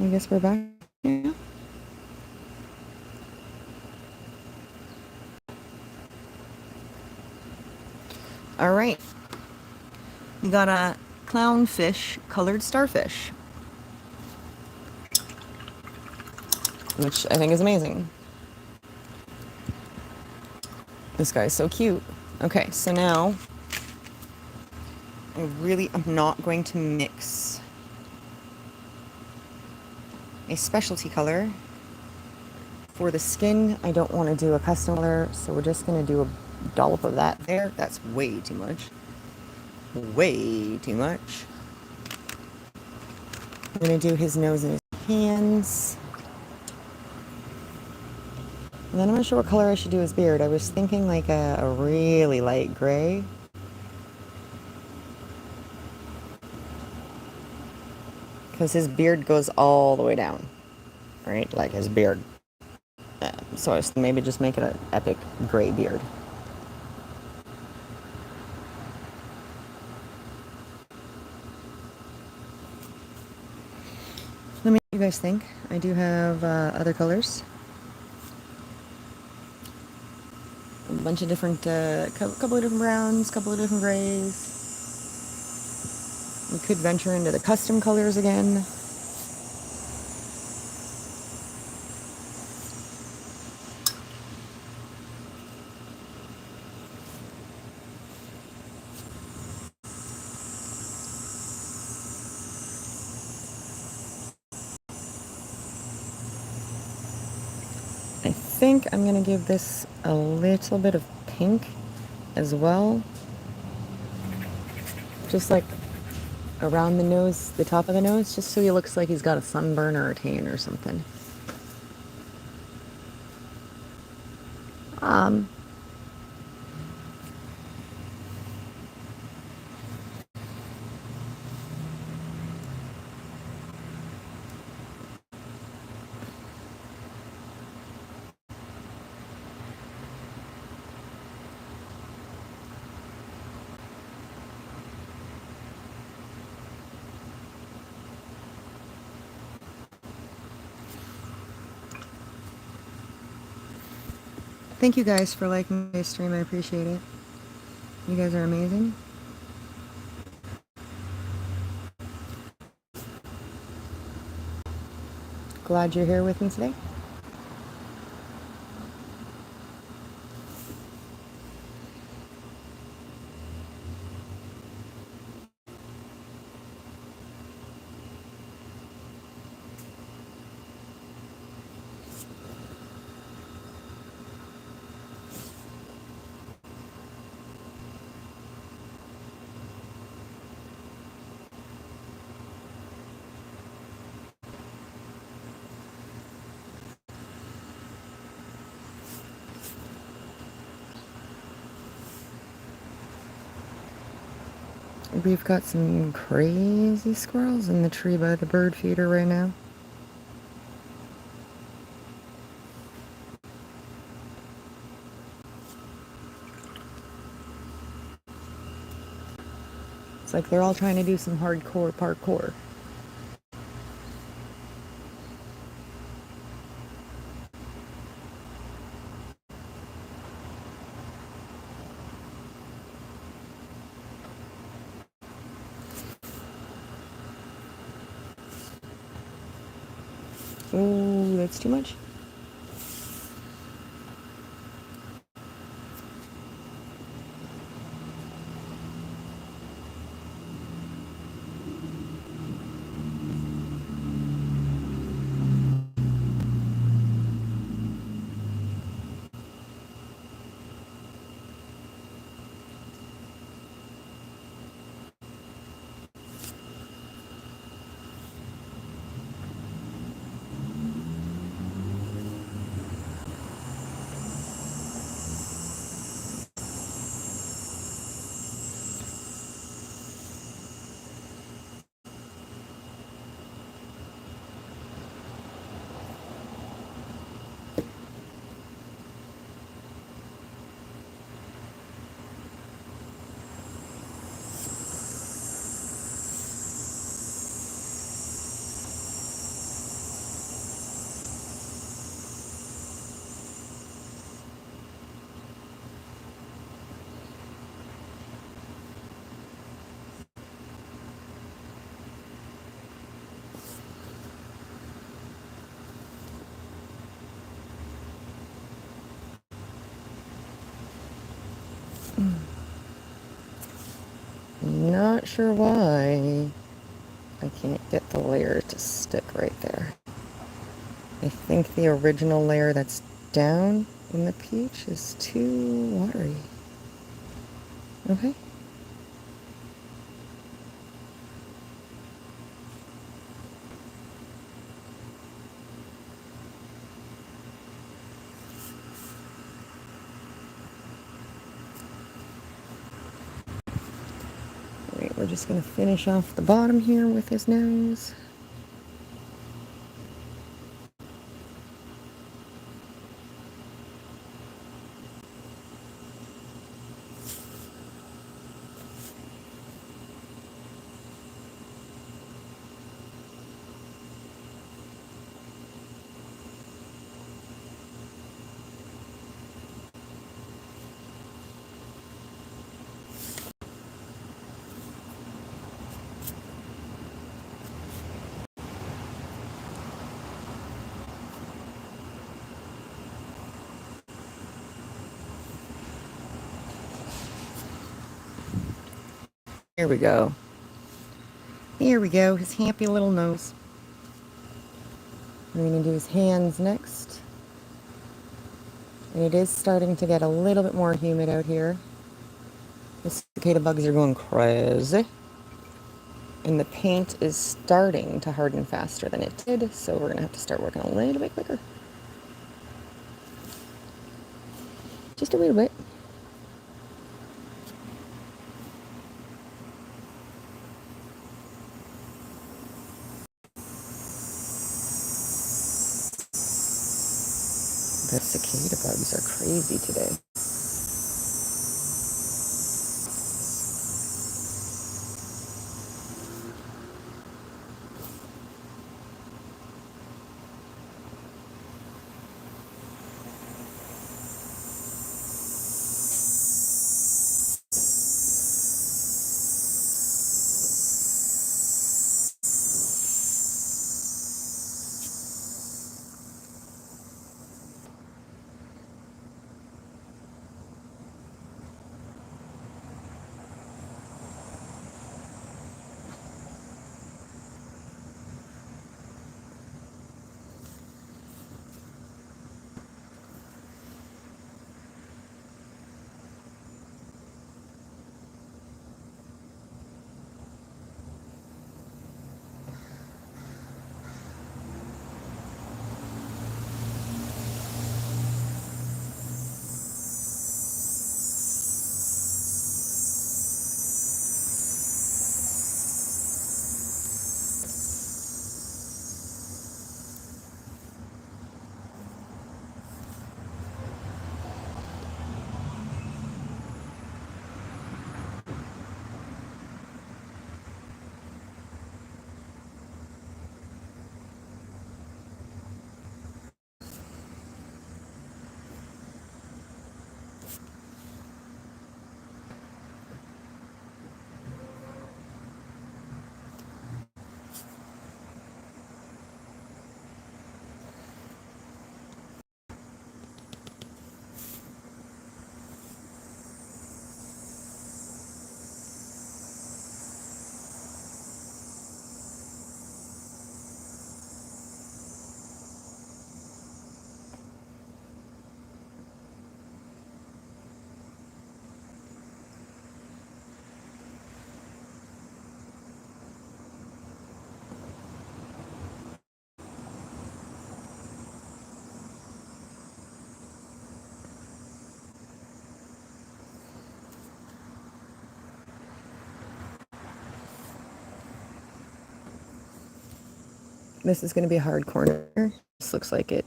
I guess we're back now. All right. We got a clownfish colored starfish, which I think is amazing. This guy's so cute. Okay, so now I really am not going to mix a specialty color. For the skin, I don't want to do a custom color, so we're just going to do a dollop of that there. That's way too much. Way too much. I'm going to do his nose and his hands. And then I'm not sure what color I should do his beard. I was thinking like a really light gray. Because his beard goes all the way down. Right? Like his beard. So I was maybe just make it an epic gray beard. Let me know what you guys think. I do have other colors. A bunch of different, couple of different browns, couple of different grays. We could venture into the custom colors again. I think I'm going to give this a little bit of pink as well. Just like around the nose, the top of the nose, just so he looks like he's got a sunburn or a tan or something. Thank you guys for liking my stream. I appreciate it. You guys are amazing. Glad you're here with me today. We've got some crazy squirrels in the tree by the bird feeder right now. It's like they're all trying to do some hardcore parkour. Ooh, that's too much. Not sure why I can't get the layer to stick right there. I think the original layer that's down in the peach is too watery. Okay. Alright, we're just going to finish off the bottom here with his nose. Here we go. Here we go, his happy little nose. We're going to do his hands next. And it is starting to get a little bit more humid out here. The cicada bugs are going crazy. And the paint is starting to harden faster than it did, so we're going to have to start working a little bit quicker. Just a little bit. The cicada bugs are crazy today. This is going to be a hard corner. This looks like it.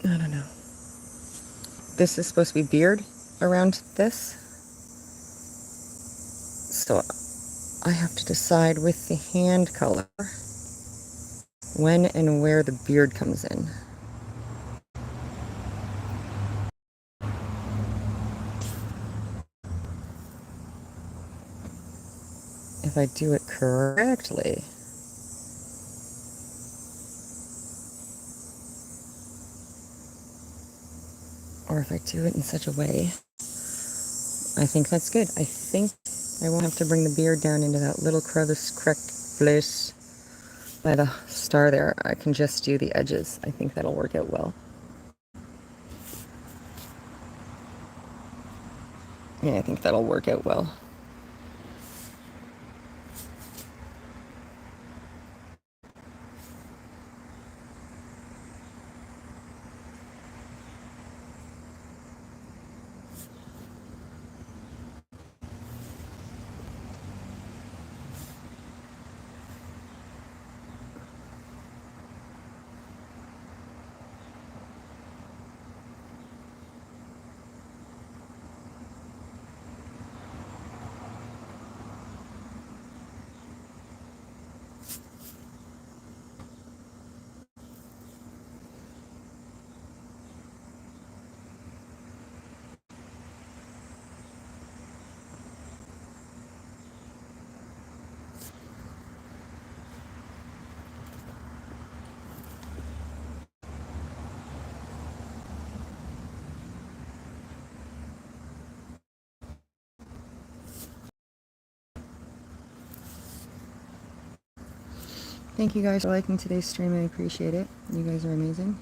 I don't know. This is supposed to be beard around this. So I have to decide with the hand color when and where the beard comes in. If I do it correctly, or if I do it in such a way I think that's good. I think I won't have to bring the beard down into that little crevice correct place by the star there. I can just do the edges. I think that'll work out well. Yeah, I think that'll work out well. Thank you guys for liking today's stream. I appreciate it. You guys are amazing.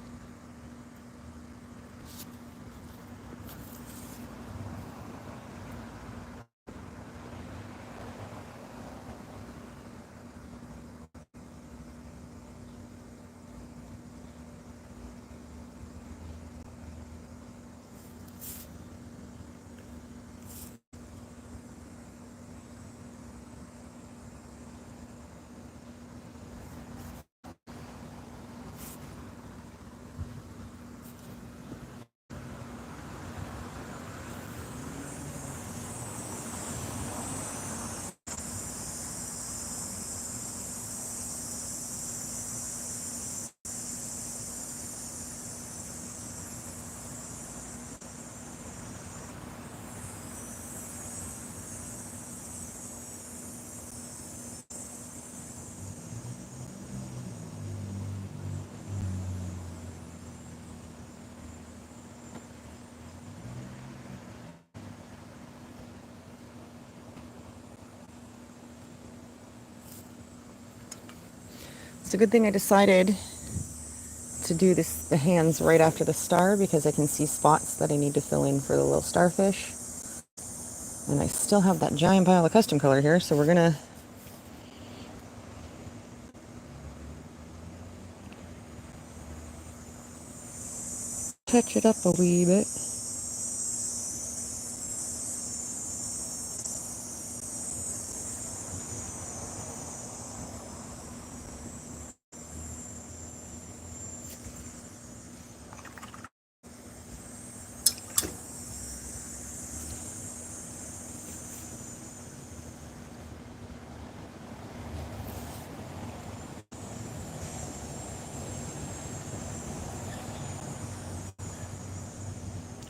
It's a good thing I decided to do the hands right after the star, because I can see spots that I need to fill in for the little starfish. And I still have that giant pile of custom color here, so we're gonna touch it up a wee bit.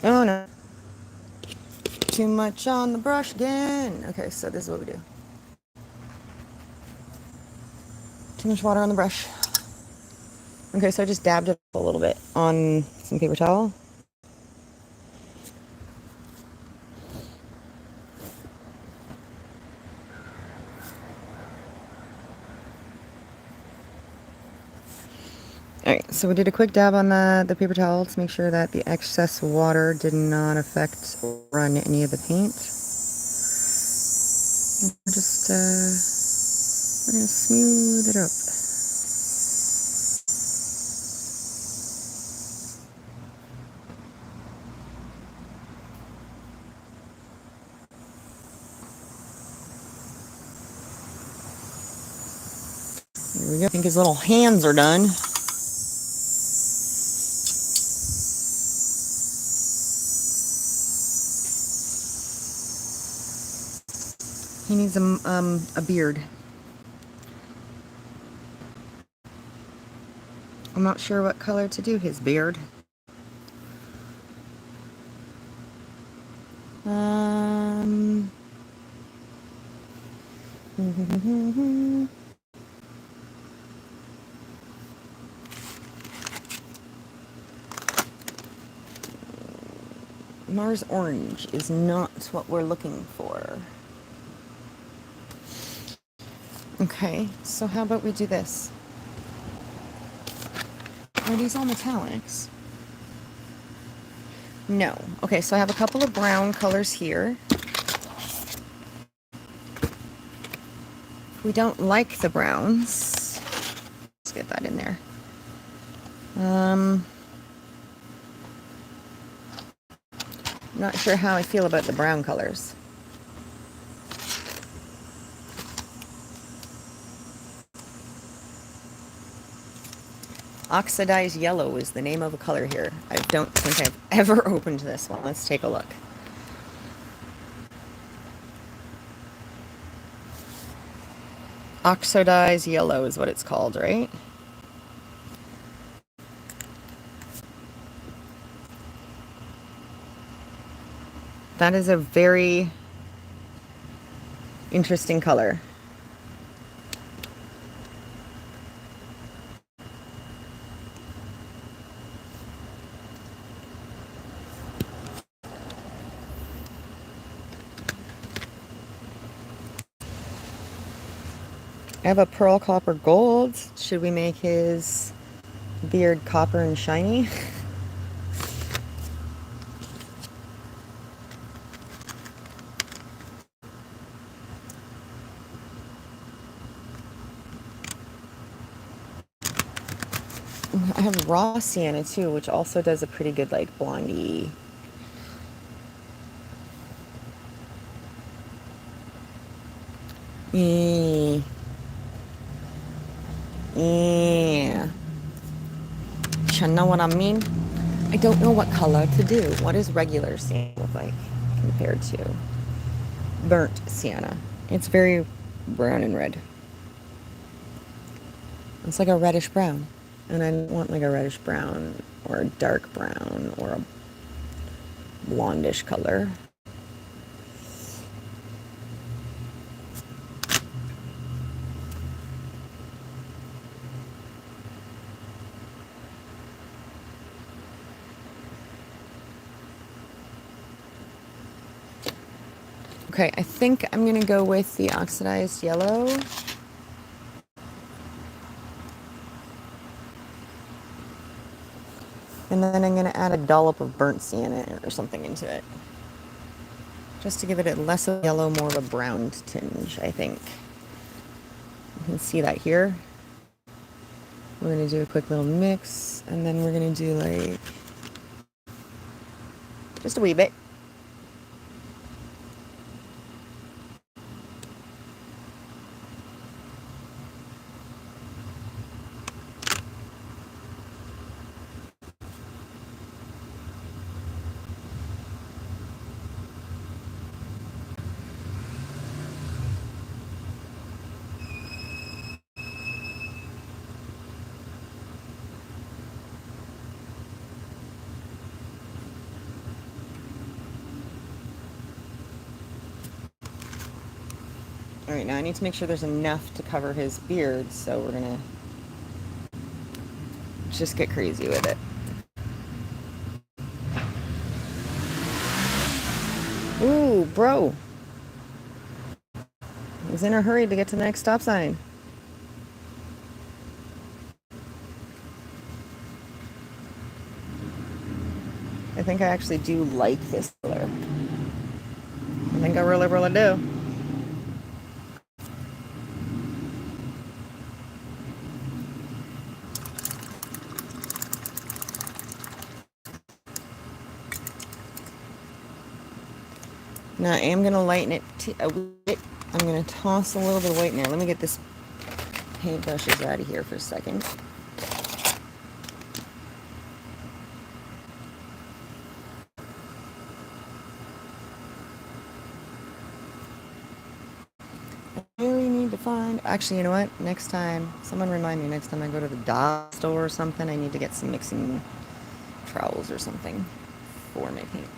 Oh no. Too much on the brush again. Okay, so this is what we do. Too much water on the brush. Okay, so I just dabbed it a little bit on some paper towel. Alright, so we did a quick dab on the paper towel to make sure that the excess water did not affect or run any of the paint. And we're just, we're going to smooth it up. There we go. I think his little hands are done. He needs a beard. I'm not sure what color to do his beard. Mars orange is not what we're looking for. Okay, so how about we do this? Are these all metallics? No. Okay, so I have a couple of brown colors here. We don't like the browns. Let's get that in there. Not sure how I feel about the brown colors. Oxidized yellow is the name of a color here. I don't think I've ever opened this one. Let's take a look. Oxidized yellow is what it's called, right? That is a very interesting color. I have a pearl copper gold. Should we make his beard copper and shiny? I have raw sienna too, which also does a pretty good like blondie. Yeah. You know what I mean? I don't know what color to do. What does regular sienna look like compared to burnt sienna? It's very brown and red. It's like a reddish brown. And I don't want like a reddish brown or a dark brown or a blondish color. Okay, I think I'm gonna go with the oxidized yellow. And then I'm gonna add a dollop of burnt sienna or something into it. Just to give it a less of yellow, more of a brown tinge, I think. You can see that here. We're gonna do a quick little mix, and then we're gonna do like, just a wee bit. All right, now I need to make sure there's enough to cover his beard, so we're gonna just get crazy with it. Ooh, bro. He's in a hurry to get to the next stop sign. I think I actually do like this color. I think I really, really do. Now I am going to lighten it a bit. I'm going to toss a little bit of white in there. Let me get this paintbrushes out of here for a second. I really need to find... Actually, you know what? Next time, someone remind me, next time I go to the dollar store or something, I need to get some mixing trowels or something for my paint.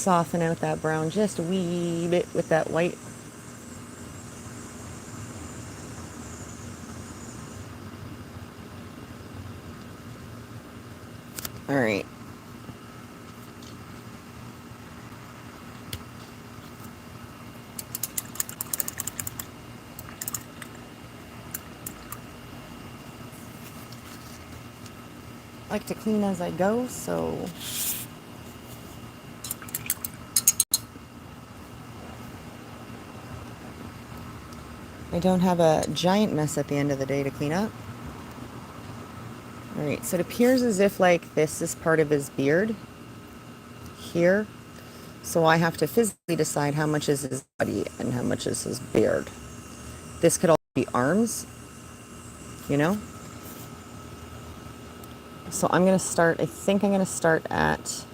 soften out that brown just a wee bit with that white. All right. I like to clean as I go, so I don't have a giant mess at the end of the day to clean up. All right, so it appears as if like this is part of his beard here. So I have to physically decide how much is his body and how much is his beard. This could also be arms, you know? So I'm going to start, I think I'm going to start at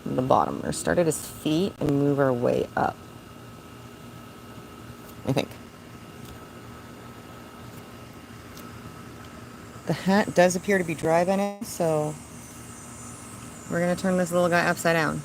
the bottom, or start at his feet and move our way up. I think. The hat does appear to be dry by now, so we're going to turn this little guy upside down.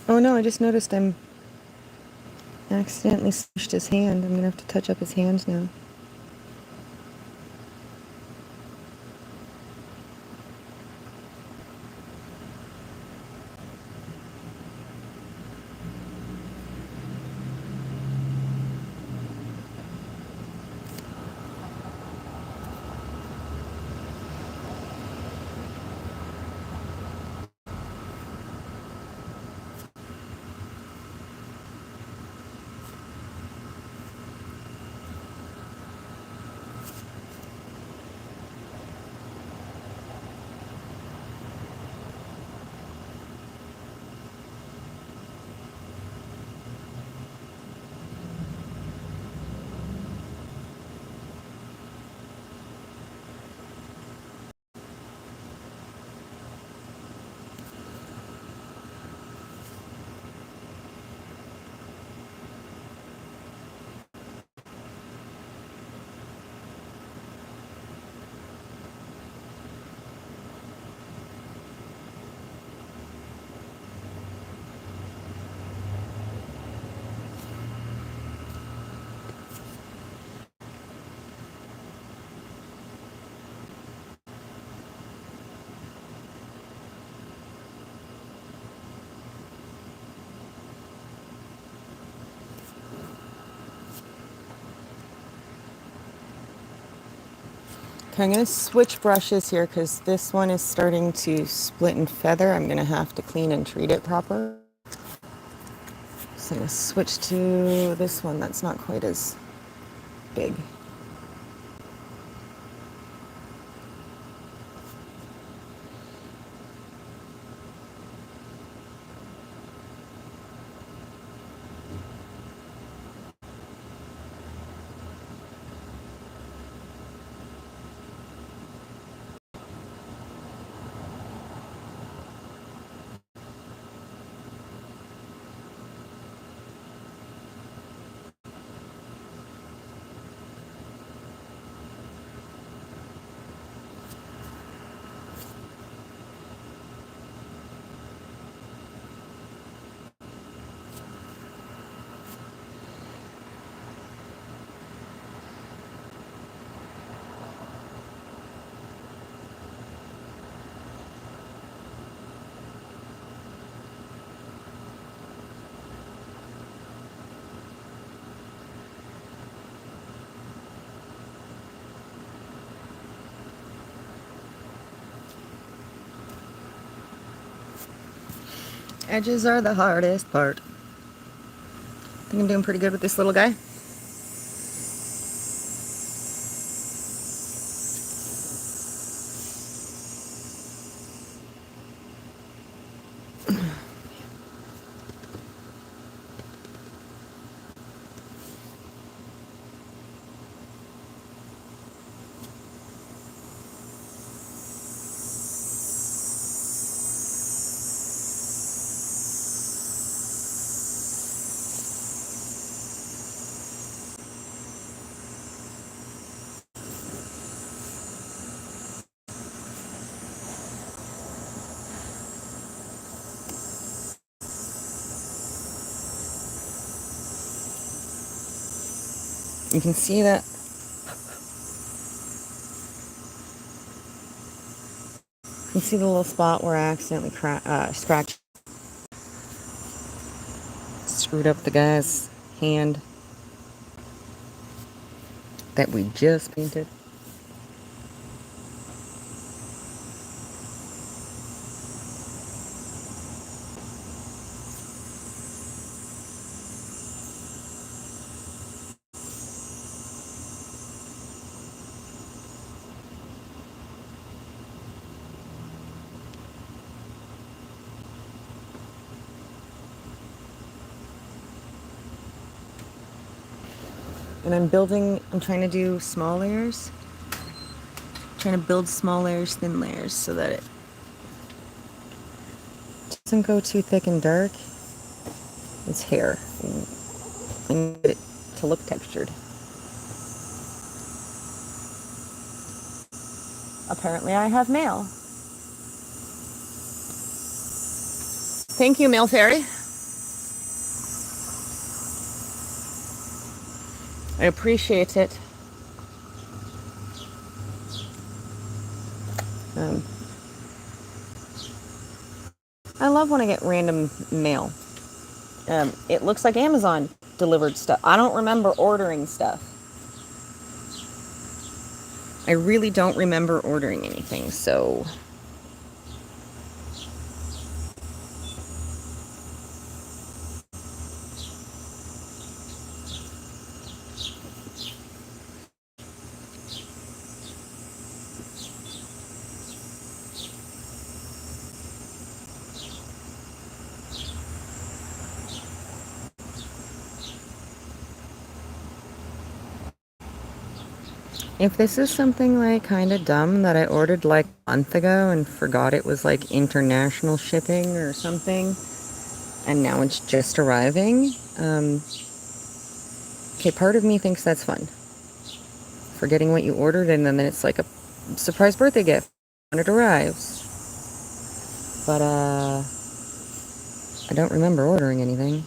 Oh no, I just noticed I'm accidentally smushed his hand. I'm going to have to touch up his hand now. Okay, I'm going to switch brushes here because this one is starting to split and feather. I'm going to have to clean and treat it proper. So I'm going to switch to this one that's not quite as big. Edges are the hardest part. I think I'm doing pretty good with this little guy. You can see that. You can see the little spot where I accidentally scratched, screwed up the guy's hand that we just painted. And I'm trying to do small layers. Trying to build small layers, thin layers, so that it doesn't go too thick and dark. It's hair. I need it to look textured. Apparently I have mail. Thank you, Mail Fairy. I appreciate it. I love when I get random mail. It looks like Amazon delivered stuff. I don't remember ordering stuff. I really don't remember ordering anything, so... If this is something like kind of dumb that I ordered like a month ago and forgot it was like international shipping or something, and now it's just arriving, okay, part of me thinks that's fun. Forgetting what you ordered and then it's like a surprise birthday gift when it arrives. But, I don't remember ordering anything.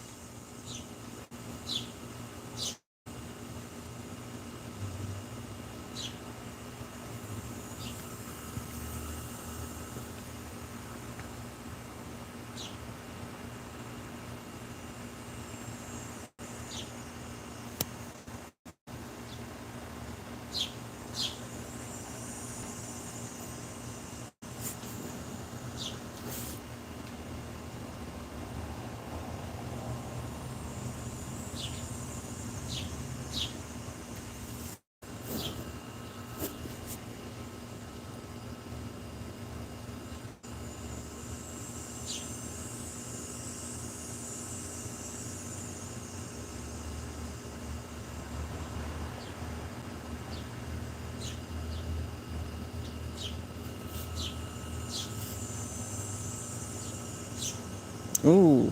Ooh,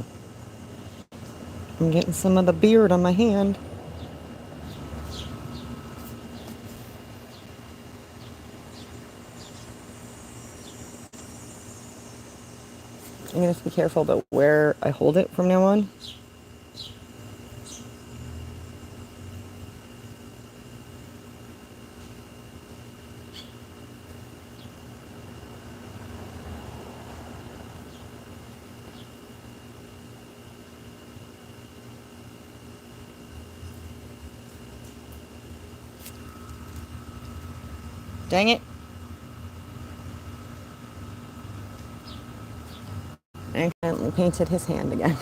I'm getting some of the beard on my hand. I'm gonna have to be careful about where I hold it from now on. Dang it. I accidentally painted his hand again.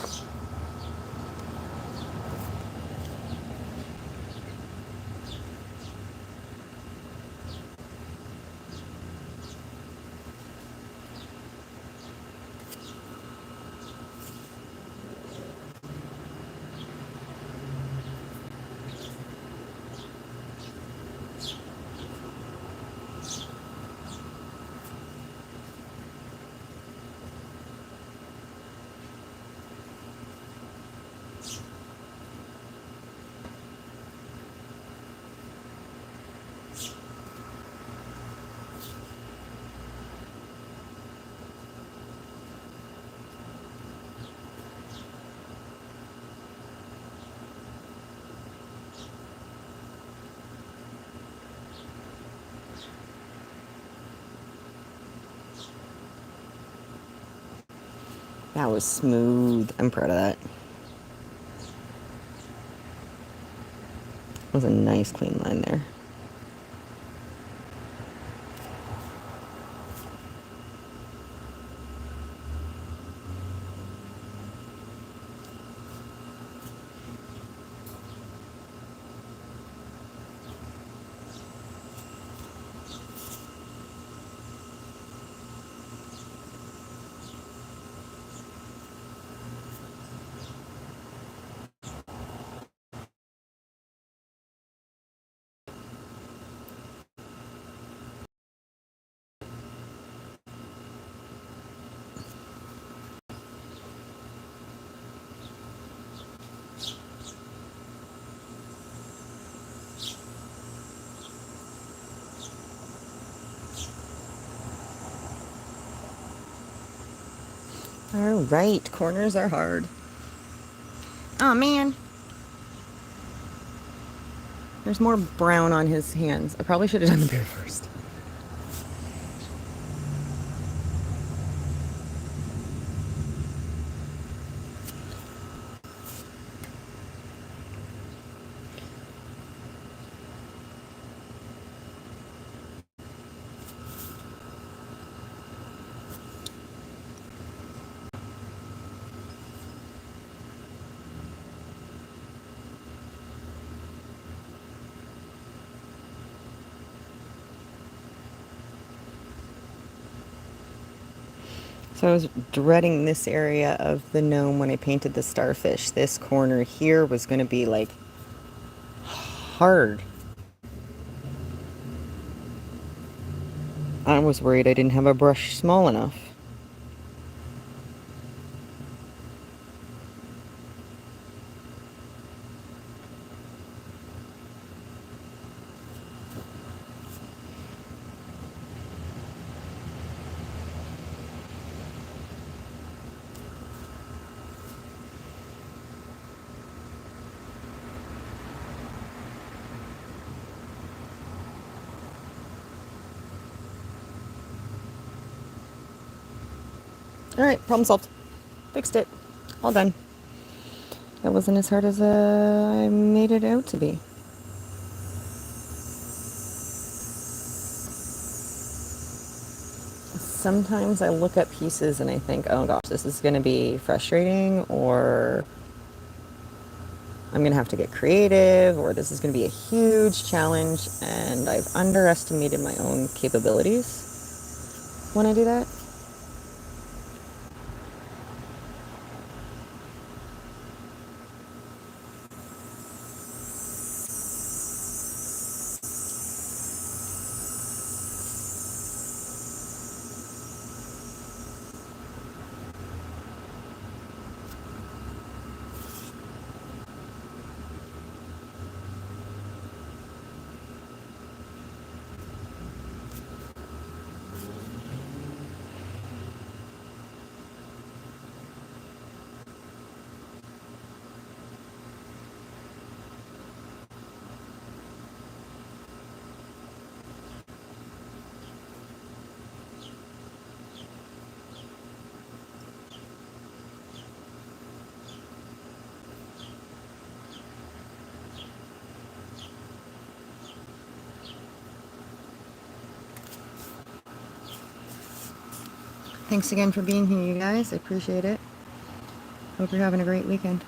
That was smooth. I'm proud of that. That was a nice clean line there. All right, corners are hard. Oh man, there's more brown on his hands. I probably should have done the beard first. So I was dreading this area of the gnome when I painted the starfish. This corner here was going to be like hard. I was worried I didn't have a brush small enough. All right, problem solved. Fixed it. All done. That wasn't as hard as I made it out to be. Sometimes I look at pieces and I think, oh gosh, this is going to be frustrating, or I'm going to have to get creative, or this is going to be a huge challenge, and I've underestimated my own capabilities when I do that. Thanks again for being here, you guys. I appreciate it. Hope you're having a great weekend.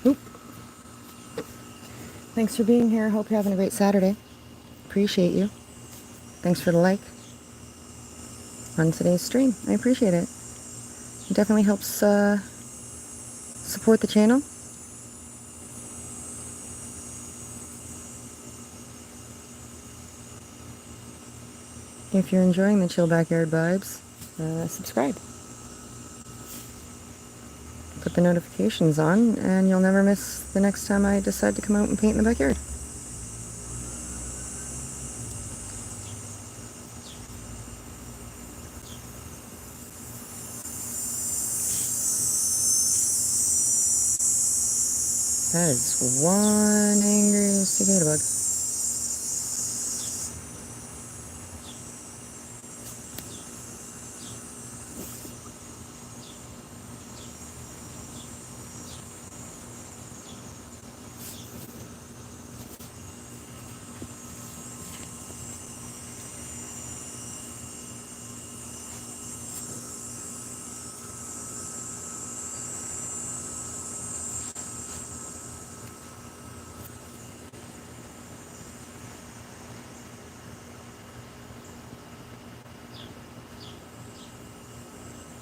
Oop. Thanks for being here. Hope you're having a great Saturday. Appreciate you. Thanks for the like on today's stream. I appreciate it. It definitely helps support the channel. If you're enjoying the chill backyard vibes, subscribe. Put the notifications on, and you'll never miss the next time I decide to come out and paint in the backyard. That is one angry cicada bug.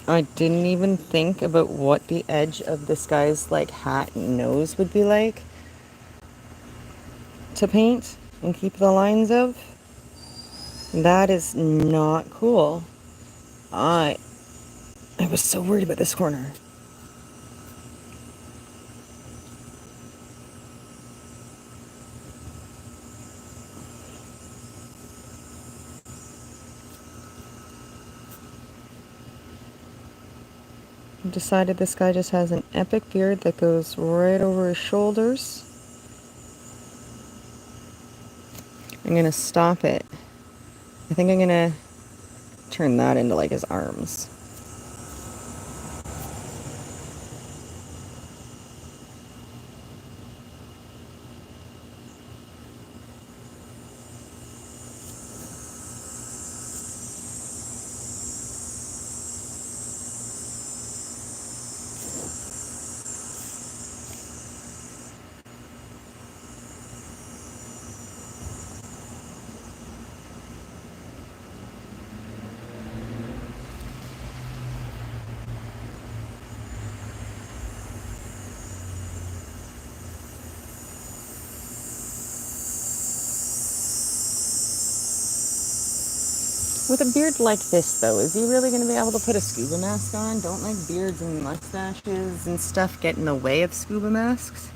I didn't even think about what the edge of this guy's like hat and nose would be like to paint and keep the lines of. That is not cool. I was so worried about this corner. I've decided this guy just has an epic beard that goes right over his shoulders. I'm gonna stop it. I think I'm gonna turn that into like his arms. With a beard like this, though, is he really going to be able to put a scuba mask on? Don't like beards and mustaches and stuff get in the way of scuba masks?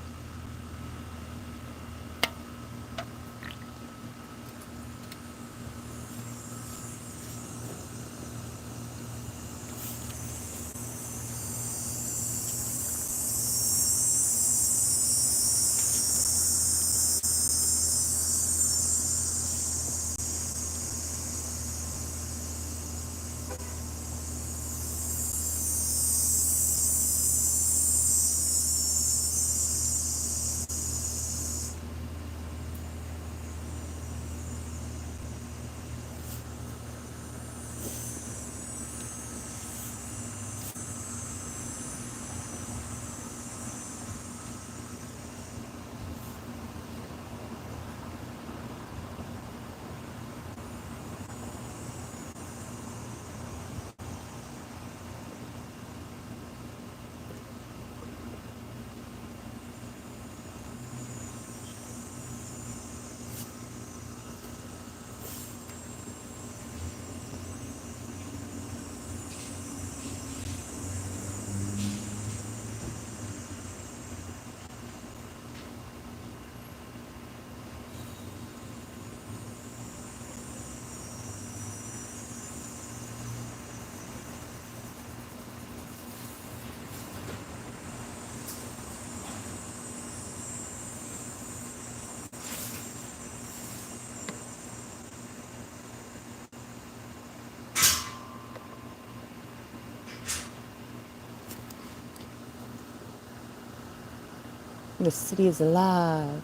The city is alive.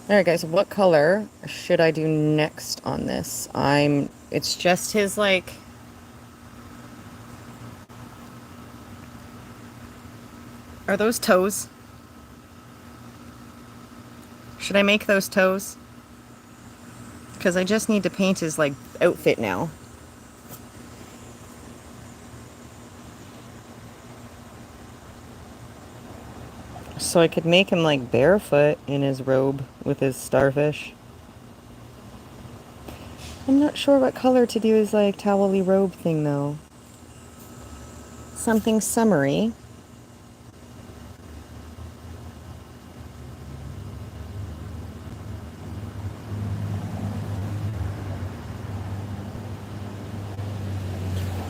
Alright guys, what color should I do next on this? It's just his, like... Are those toes? Should I make those toes? Because I just need to paint his, like, outfit now. So I could make him, like, barefoot in his robe with his starfish. I'm not sure what color to do his, like, towel-y robe thing, though. Something summery.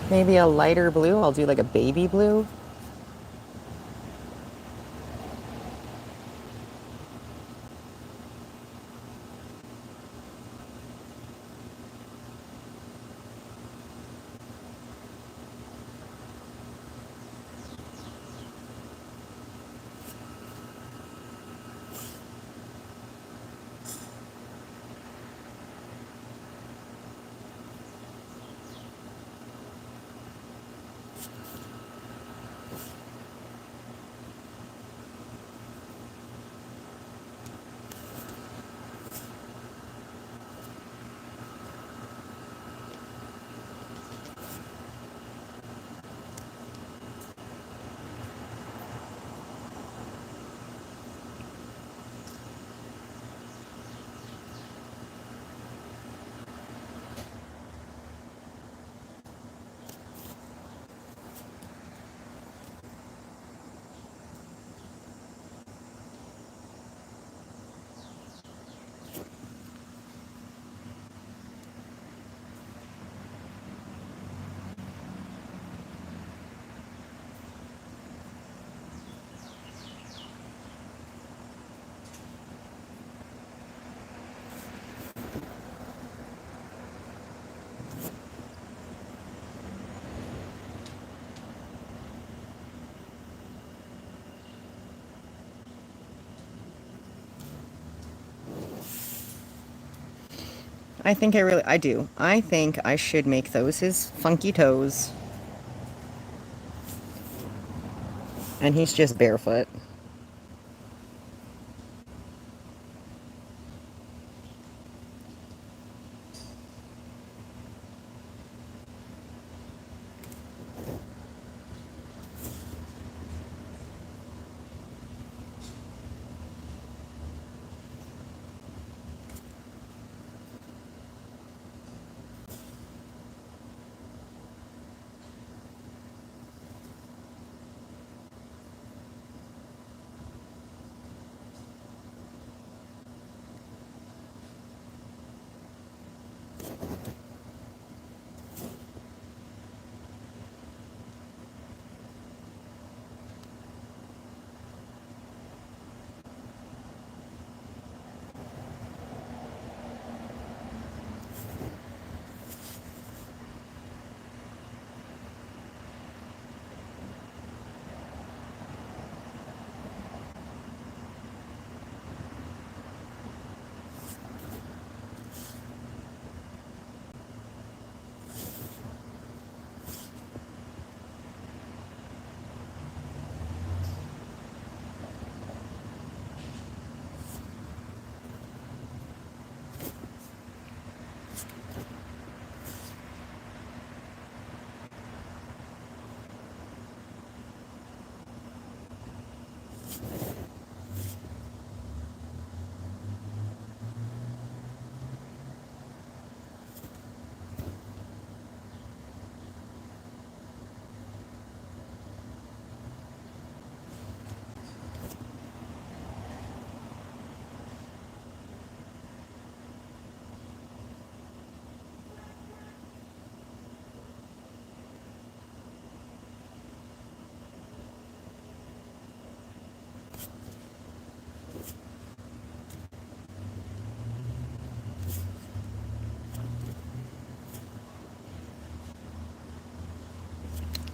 Maybe a lighter blue. I'll do, like, a baby blue. I do. I think I should make those his funky toes. And he's just barefoot.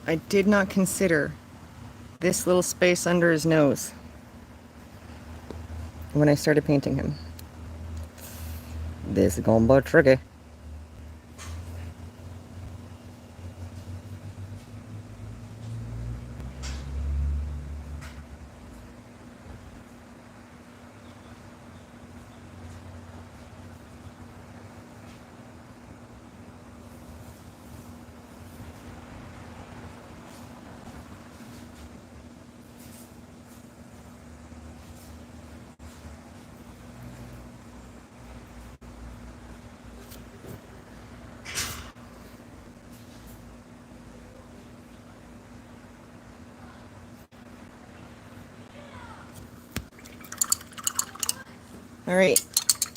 I did not consider this little space under his nose when I started painting him. This is going to be tricky.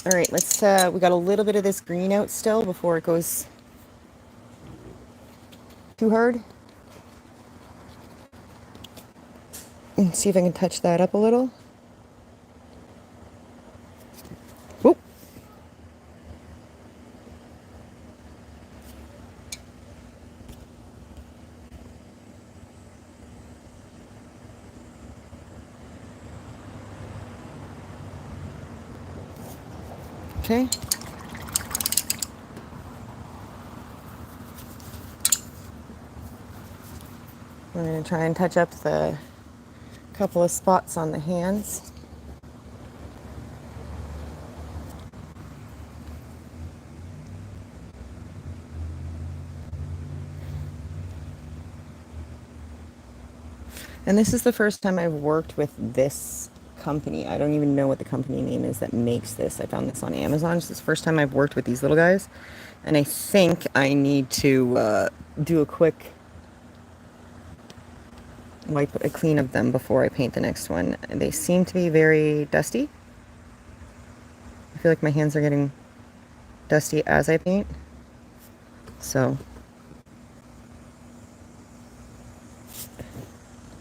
All right, let's, we got a little bit of this green out still before it goes too hard. And see if I can touch that up a little. Whoop. Okay. We're going to try and touch up the couple of spots on the hands. And this is the first time I've worked with this company. I don't even know what the company name is that makes this. I found this on Amazon. It's the first time I've worked with these little guys. And I think I need to do a quick wipe a clean of them before I paint the next one. They seem to be very dusty. I feel like my hands are getting dusty as I paint. So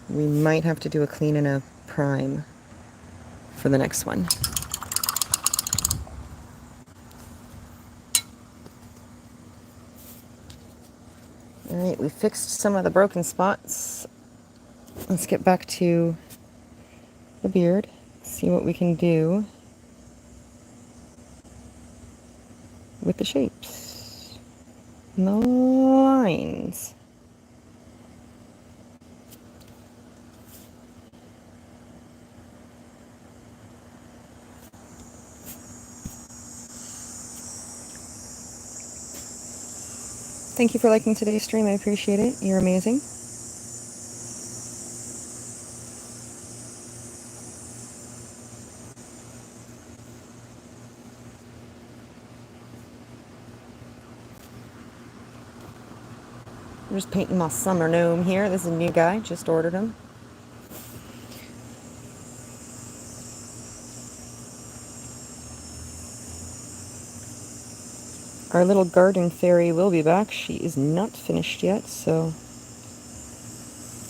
we might have to do a clean and a prime for the next one. Alright, we fixed some of the broken spots. Let's get back to the beard, see what we can do with the shapes and the lines. Thank you for liking today's stream. I appreciate it. You're amazing. I'm just painting my summer gnome here. This is a new guy. Just ordered him. Our little garden fairy will be back. She is not finished yet, so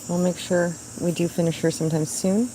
I'll make sure we do finish her sometime soon.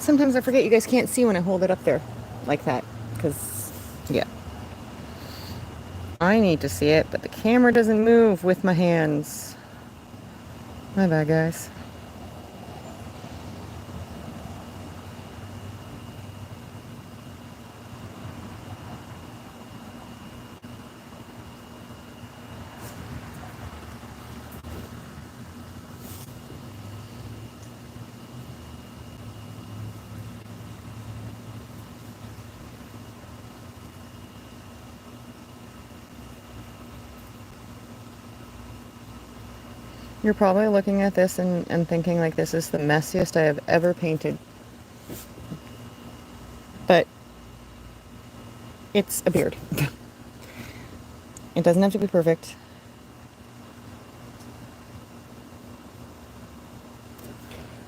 Sometimes I forget you guys can't see when I hold it up there like that. Because, yeah. I need to see it, but the camera doesn't move with my hands. My bad, guys. You're probably looking at this and thinking like this is the messiest I have ever painted. But it's a beard. It doesn't have to be perfect.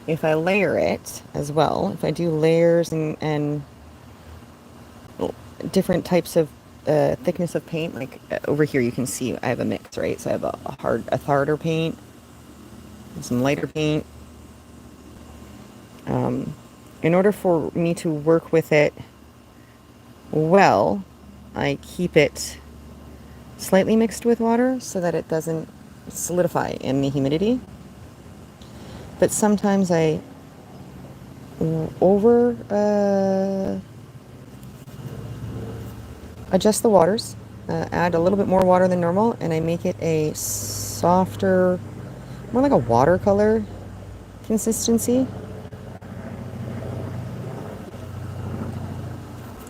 If I layer it as well, if I do layers and different types of thickness of paint, like over here you can see I have a mix, right? So I have a harder paint, some lighter paint. In order for me to work with it well, I keep it slightly mixed with water so that it doesn't solidify in the humidity. But sometimes I over adjust the waters, add a little bit more water than normal, and I make it a softer, more like a watercolor consistency.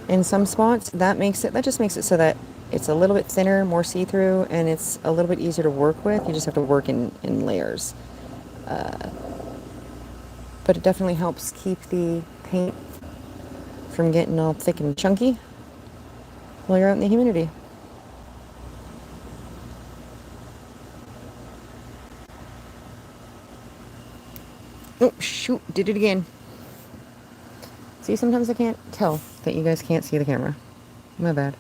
In some spots, that just makes it so that it's a little bit thinner, more see-through, and it's a little bit easier to work with. You just have to work in layers. But it definitely helps keep the paint from getting all thick and chunky while you're out in the humidity. Oh, shoot, did it again. See, sometimes I can't tell that you guys can't see the camera. My bad.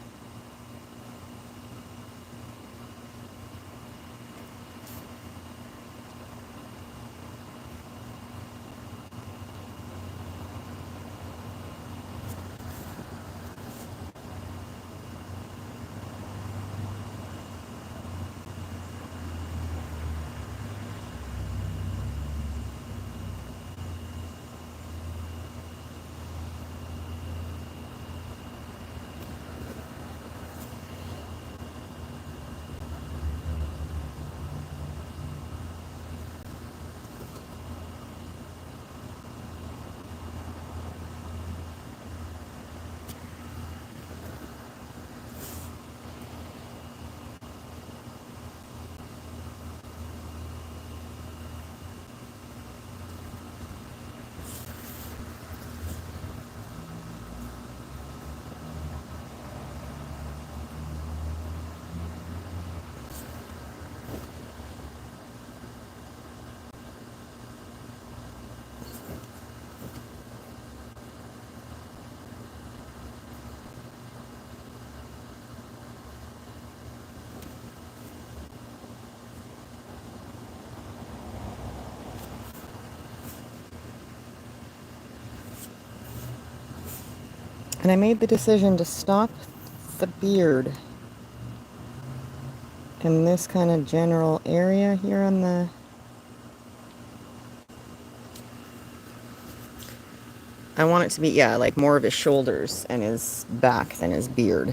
And I made the decision to stop the beard in this kind of general area here on the... I want it to be, yeah, like more of his shoulders and his back than his beard.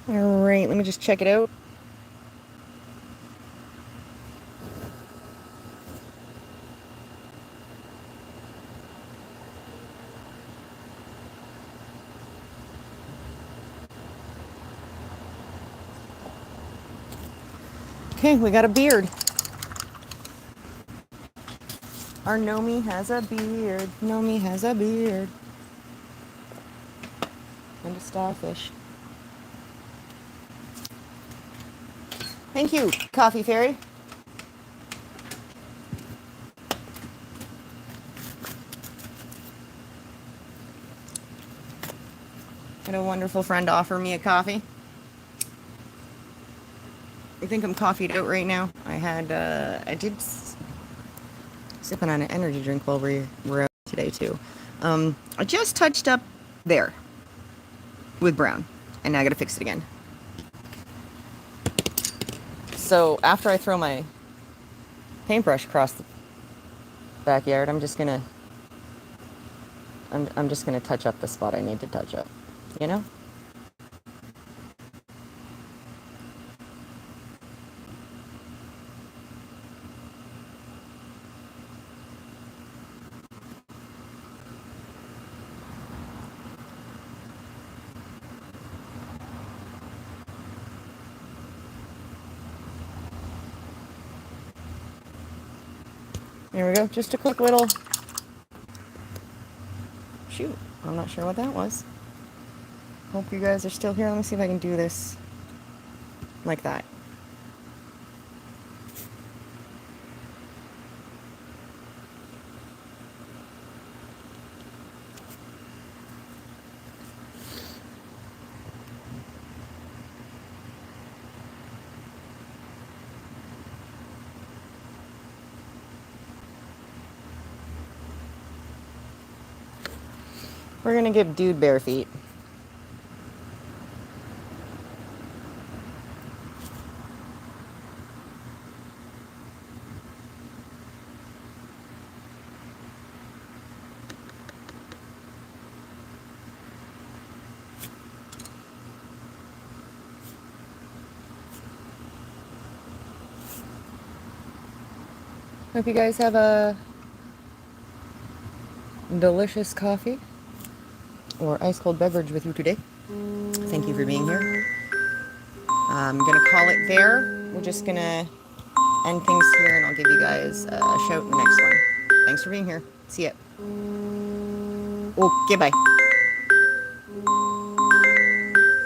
Alright, let me just check it out. Okay, we got a beard. Our Gnome has a beard. Gnome has a beard. And a starfish. Thank you, Coffee Fairy. Had a wonderful friend offer me a coffee. I think I'm coffeeed out right now. I did sipping on an energy drink while we're out today too. I just touched up there with brown, and now I gotta fix it again. So after I throw my paintbrush across the backyard, I'm just gonna touch up the spot I need to touch up, you know? There we go. Just a quick little... Shoot. I'm not sure what that was. Hope you guys are still here. Let me see if I can do this like that. We're gonna give Dude bare feet. Hope you guys have a delicious coffee or ice cold beverage with you today. Thank you for being here. I'm gonna call it there. We're just gonna end things here, and I'll give you guys a shout in the next one. Thanks for being here. See ya. Okay, bye.